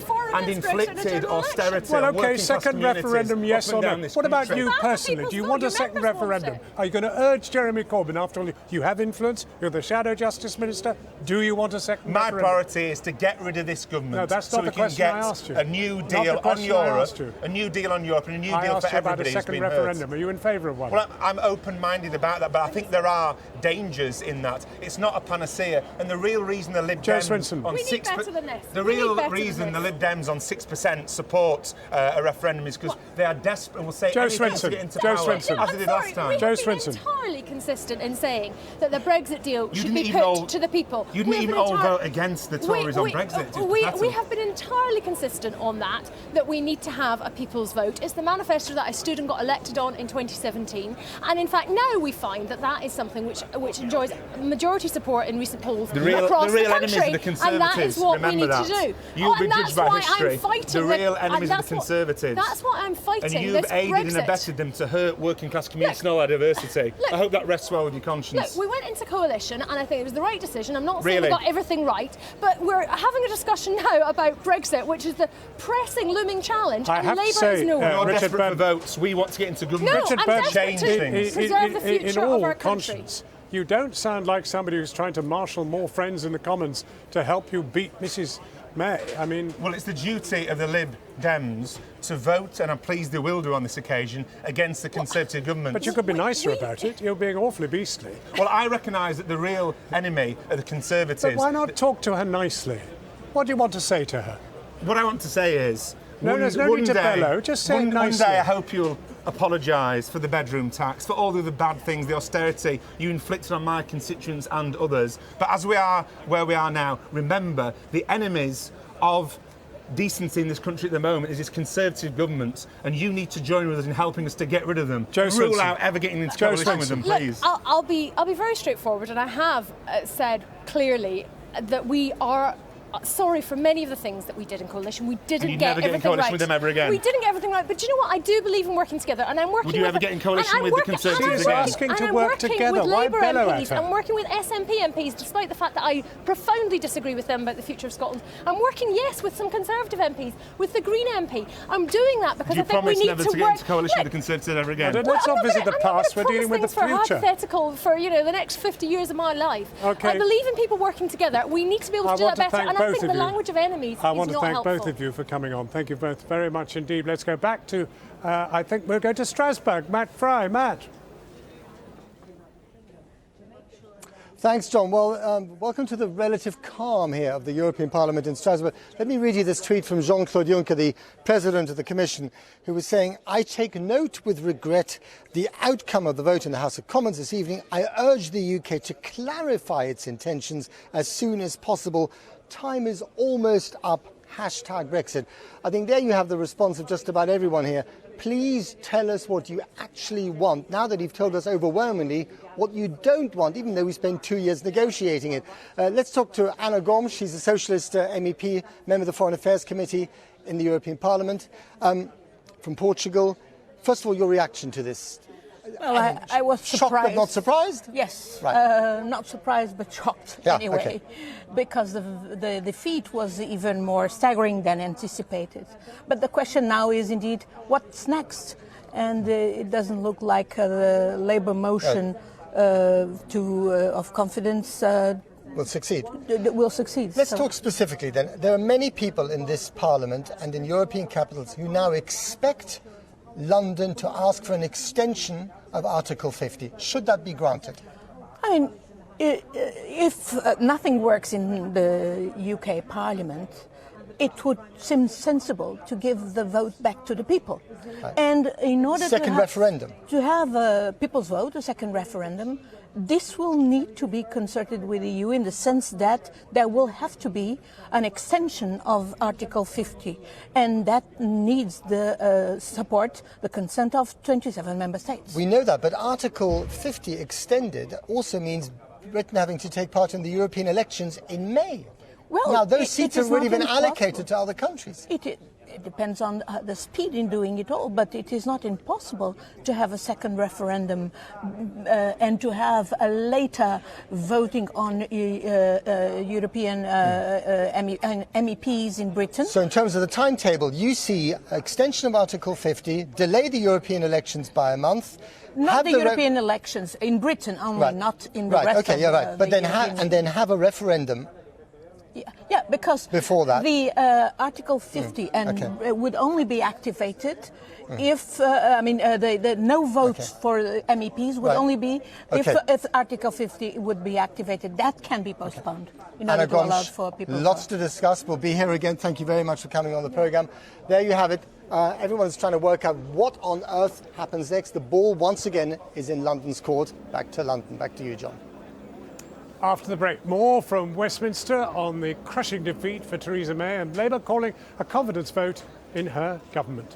inflicted austerity. Well, OK, second referendum, yes or no. What about you personally? Do you want a second referendum? Are you going to urge Jeremy Corbyn? After all, you have influence. You're the Shadow Justice Minister. Do you want a second referendum? My priority is to get rid of this government. No, that's not the question I asked you. A new deal on Europe, a new deal on Europe, and a new deal for everybody who's been hurt. I asked you about a second referendum. Are you in favour of one? Well, I'm open-minded about that, but I think there are dangers in that. It's not a panacea, and the real reason the Lib Dems on 6%, the real reason the Lib Dems on 6% support a referendum is because they are desperate and will say anything to get into power, as they did last time. We've been entirely consistent in saying that the Brexit deal should be put to the people. You didn't even all vote against the Tories on Brexit. We have been entirely consistent on that we need to have a people's vote. It's the manifesto that I stood and got elected on in 2017, and in fact now we find that is something which enjoys majority support in recent polls across the country, and that is what we need to do. You've been judged by history. I'm fighting the real enemies of the Conservatives. That's what I'm fighting. And you've aided and abetted them to hurt working class communities and all our diversity. I hope that rests well with your conscience. Look, we went into coalition and I think it was the right decision. I'm not saying we got everything right, but we're having a discussion now about Brexit, which is the pressing, looming challenge, and Labour is nowhere. You're desperate for votes. We want to get into government. No, I'm desperate to preserve the future of our country. You don't sound like somebody who's trying to marshal more friends in the Commons to help you beat Mrs May. I mean... Well, it's the duty of the Lib Dems to vote, and I'm pleased they will do on this occasion, against the Conservative government. But you could be nicer about it. You're being awfully beastly. Well, I recognise that the real enemy are the Conservatives. But why not talk to her nicely? What do you want to say to her? What I want to say is... there's no need to bellow. Just say nicely. One day I hope you'll apologise for the bedroom tax, for all the other bad things, the austerity you inflicted on my constituents and others. But as we are where we are now, remember, the enemies of decency in this country at the moment is this Conservative government, and you need to join with us in helping us to get rid of them. Rule out ever getting into coalition with them, please. Look, I'll be very straightforward, and I have said clearly that we are sorry for many of the things that we did in coalition. We didn't you'd get never get in everything coalition right. with them ever again? We didn't get everything right, but do you know what? I do believe in working together, and I'm working. Would you ever get in coalition with the Conservatives She's asking to work together. With Why Labour bellow at MPs. her? I'm working with SNP MPs, despite the fact that I profoundly disagree with them about the future of Scotland. I'm working, yes, with some Conservative MPs, with the Green MP. I'm doing that because Do you I think we promise need never to to get work. into coalition with the Conservatives ever again? Let's not visit the past. We're dealing with the For future. hypothetical for the next 50 years of my life. Okay. I believe in people working together. We need to be able to do that better. And I think the language of enemies I is want to not thank helpful. both of you for coming on. Thank you both very much indeed. Let's go back to, I think we'll go to Strasbourg. Matt Fry. Matt. Thanks, John. Well, welcome to the relative calm here of the European Parliament in Strasbourg. Let me read you this tweet from Jean-Claude Juncker, the President of the Commission, who was saying, "I take note with regret the outcome of the vote in the House of Commons this evening. I urge the UK to clarify its intentions as soon as possible. Time is almost up. #Brexit." I think there you have the response of just about everyone here. Please tell us what you actually want, now that you've told us overwhelmingly what you don't want, even though we spent 2 years negotiating it. Let's talk to Ana Gomes. She's a Socialist MEP, member of the Foreign Affairs Committee in the European Parliament, from Portugal. First of all, your reaction to this? Well, I was surprised. Shocked but not surprised? Yes, Right. not surprised but shocked Yeah, anyway, okay. because the defeat was even more staggering than anticipated. But the question now is indeed what's next, and it doesn't look like the Labour motion of confidence will succeed. Will succeed. Let's talk specifically then. There are many people in this Parliament and in European capitals who now expect London to ask for an extension of Article 50. Should that be granted? I mean, if nothing works in the UK Parliament, it would seem sensible to give the vote back to the people. Right. And in order referendum. To have a people's vote, a second referendum, this will need to be concerted with the EU in the sense that there will have to be an extension of Article 50, and that needs the support, the consent of 27 member states. We know that, but Article 50 extended also means Britain having to take part in the European elections in May. Well, now, those seats have already been impossible. allocated to other countries. It depends on the speed in doing it all, but it is not impossible to have a second referendum and to have a later voting on European MEPs in Britain. So in terms of the timetable, you see extension of Article 50, delay the European elections by a month. Not the European elections, in Britain only, right. not in the rest of right. But the then have a referendum. Yeah, because before that, the Article 50 would only be activated if the no votes for MEPs would only be if Article 50 would be activated. That can be postponed in order to allow for people. Lots to discuss. We'll be here again. Thank you very much for coming on the programme. There you have it. Everyone's trying to work out what on earth happens next. The ball once again is in London's court. Back to London. Back to you, John. After the break, more from Westminster on the crushing defeat for Theresa May and Labour calling a confidence vote in her government.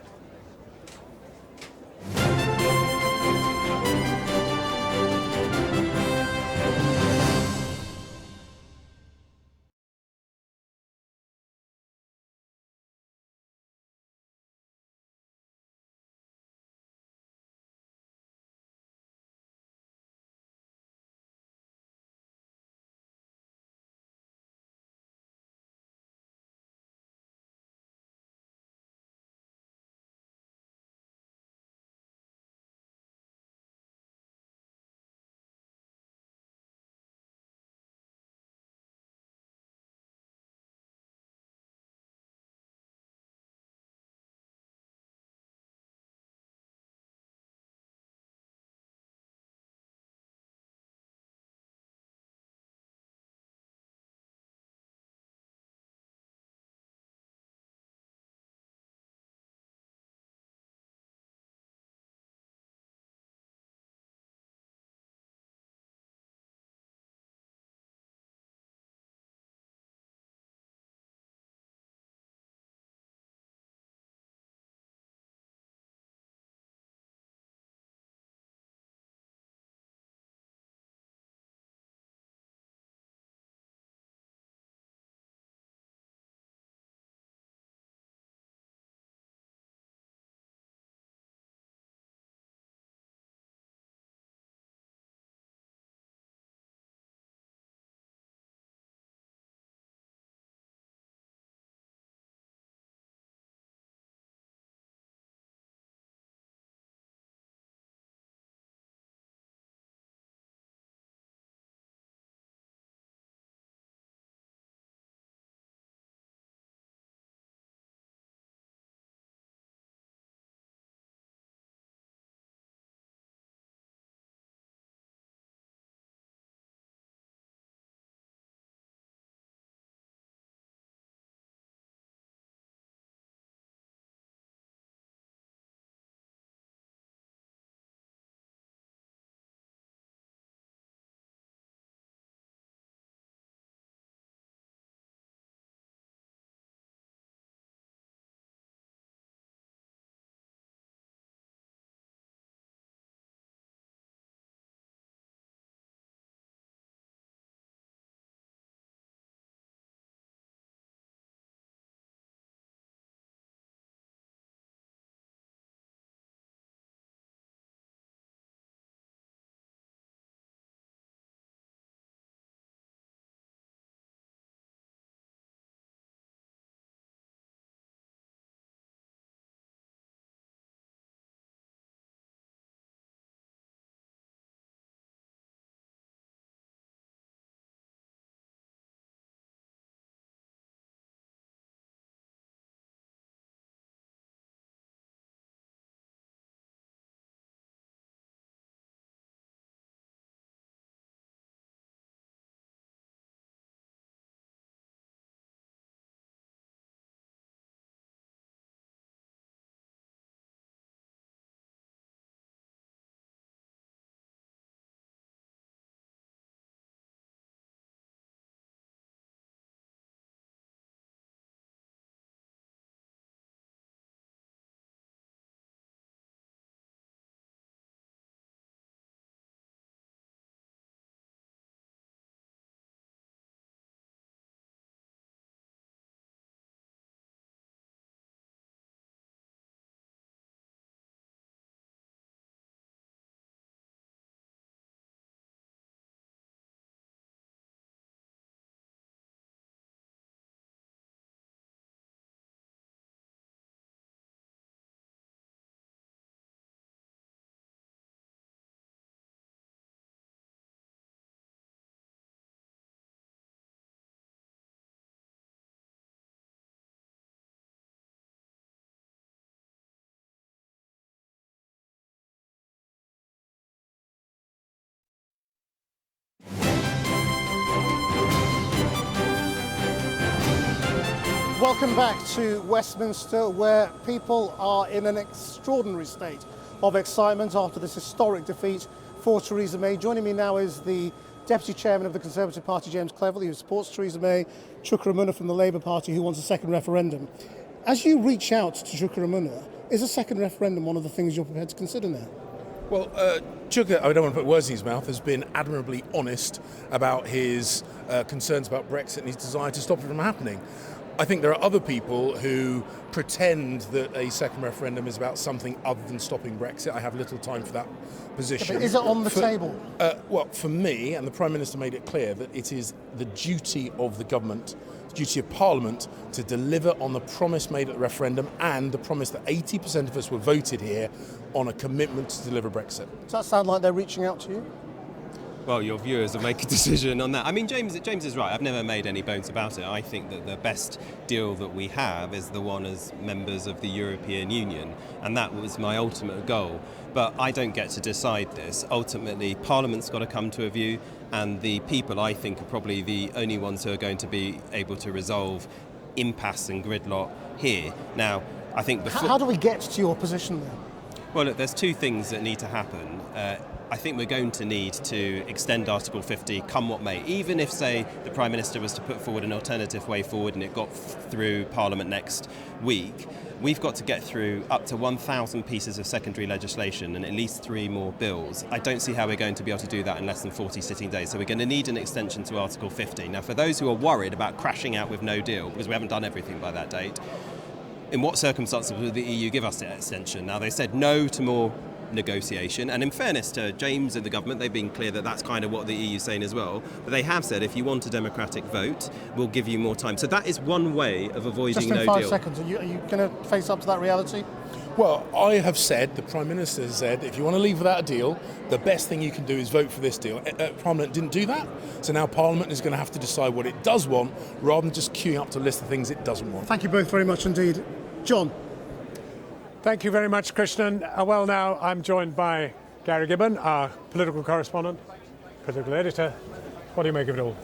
Welcome back to Westminster, where people are in an extraordinary state of excitement after this historic defeat for Theresa May. Joining me now is the Deputy Chairman of the Conservative Party, James Cleverly, who supports Theresa May, Chuka Umunna from the Labour Party, who wants a second referendum. As you reach out to Chuka Umunna, is a second referendum one of the things you're prepared to consider now? Well, Chuka, I don't want to put words in his mouth, has been admirably honest about his concerns about Brexit and his desire to stop it from happening. I think there are other people who pretend that a second referendum is about something other than stopping Brexit. I have little time for that position. But is it on the table? Well, for me, and the Prime Minister made it clear, that it is the duty of the government, the duty of Parliament, to deliver on the promise made at the referendum and the promise that 80% of us were voted here on a commitment to deliver Brexit. Does that sound like they're reaching out to you? Well, your viewers will make a decision on that. I mean, James is right. I've never made any bones about it. I think that the best deal that we have is the one as members of the European Union, and that was my ultimate goal. But I don't get to decide this. Ultimately, Parliament's got to come to a view, and the people, I think, are probably the only ones who are going to be able to resolve impasse and gridlock here. Now, I think before... How do we get to your position then? Well, look, there's two things that need to happen. I think we're going to need to extend Article 50, come what may. Even if, say, the Prime Minister was to put forward an alternative way forward and it got through Parliament next week, we've got to get through up to 1,000 pieces of secondary legislation and at least 3 more bills. I don't see how we're going to be able to do that in less than 40 sitting days. So we're going to need an extension to Article 50. Now, for those who are worried about crashing out with no deal, because we haven't done everything by that date, in what circumstances would the EU give us that extension? Now, they said no to more negotiation, and in fairness to James and the government, they've been clear that that's kind of what the EU is saying as well, but they have said if you want a democratic vote, we'll give you more time. So that is one way of avoiding no deal. Just in 5 seconds, are you going to face up to that reality? Well, I have said, the Prime Minister has said, if you want to leave without a deal, the best thing you can do is vote for this deal. Parliament didn't do that, so now Parliament is going to have to decide what it does want, rather than just queuing up to list the things it doesn't want. Thank you both very much indeed. John. Thank you very much, Krishnan. Well, now I'm joined by Gary Gibbon, our political correspondent, political editor. What do you make of it all?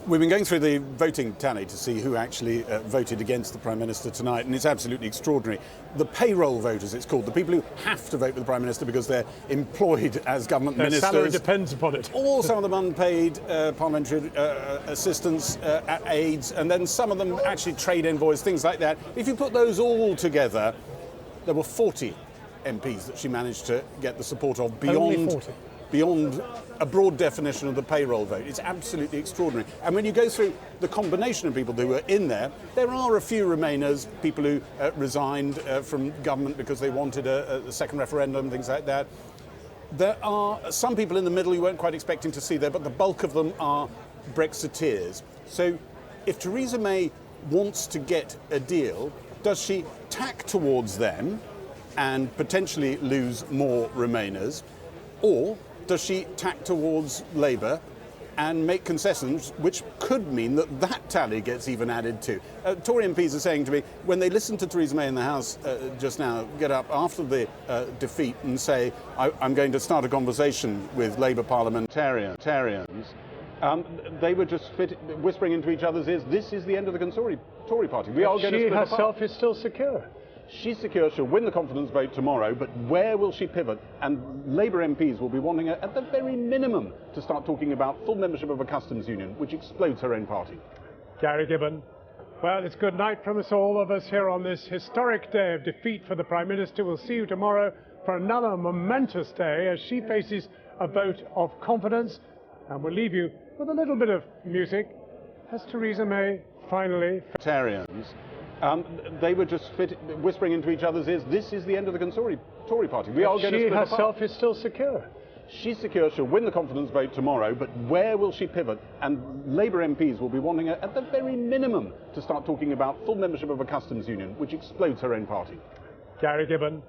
We've been going through the voting tally to see who actually voted against the Prime Minister tonight, and it's absolutely extraordinary. The payroll voters, it's called, the people who have to vote for the Prime Minister because they're employed as government ministers. Their salary depends upon it. All some of them unpaid parliamentary assistants, aides, and then some of them actually trade envoys, things like that. If you put those all together, there were 40 MPs that she managed to get the support of beyond a broad definition of the payroll vote. It's absolutely extraordinary. And when you go through the combination of people who were in there are a few Remainers, people who resigned from government because they wanted a second referendum, things like that. There are some people in the middle you weren't quite expecting to see there, but the bulk of them are Brexiteers. So if Theresa May wants to get a deal, does she tack towards them and potentially lose more Remainers, or does she tack towards Labour and make concessions, which could mean that that tally gets even added to? Tory MPs are saying to me, when they listen to Theresa May in the House just now, get up after the defeat and say, I'm going to start a conversation with Labour parliamentarians. They were just whispering into each other's ears, this is the end of the Tory party. We are going to split apart. She herself is still secure. She's secure, she'll win the confidence vote tomorrow, but where will she pivot? And Labour MPs will be wanting her, at the very minimum, to start talking about full membership of a customs union, which explodes her own party. Gary Gibbon. Well, it's good night from us all of us here on this historic day of defeat for the Prime Minister. We'll see you tomorrow for another momentous day as she faces a vote of confidence. And we'll leave you with a little bit of music as Theresa May finally... They were just whispering into each other's ears, this is the end of the Tory party. We are going to split apart. She herself is still secure. She's secure, she'll win the confidence vote tomorrow, but where will she pivot? And Labour MPs will be wanting her, at the very minimum, to start talking about full membership of a customs union, which explodes her own party. Gary Gibbon.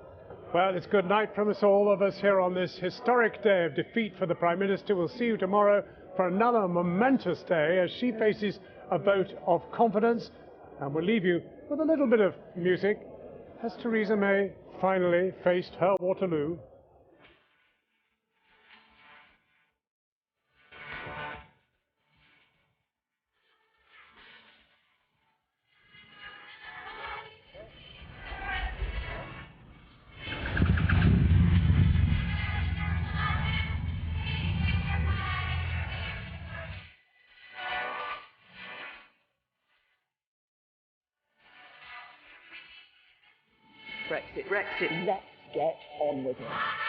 Well, it's good night from us all of us here on this historic day of defeat for the Prime Minister. We'll see you tomorrow for another momentous day as she faces a vote of confidence. And we'll leave you with a little bit of music as Theresa May finally faced her Waterloo. Brexit. Let's get on with it.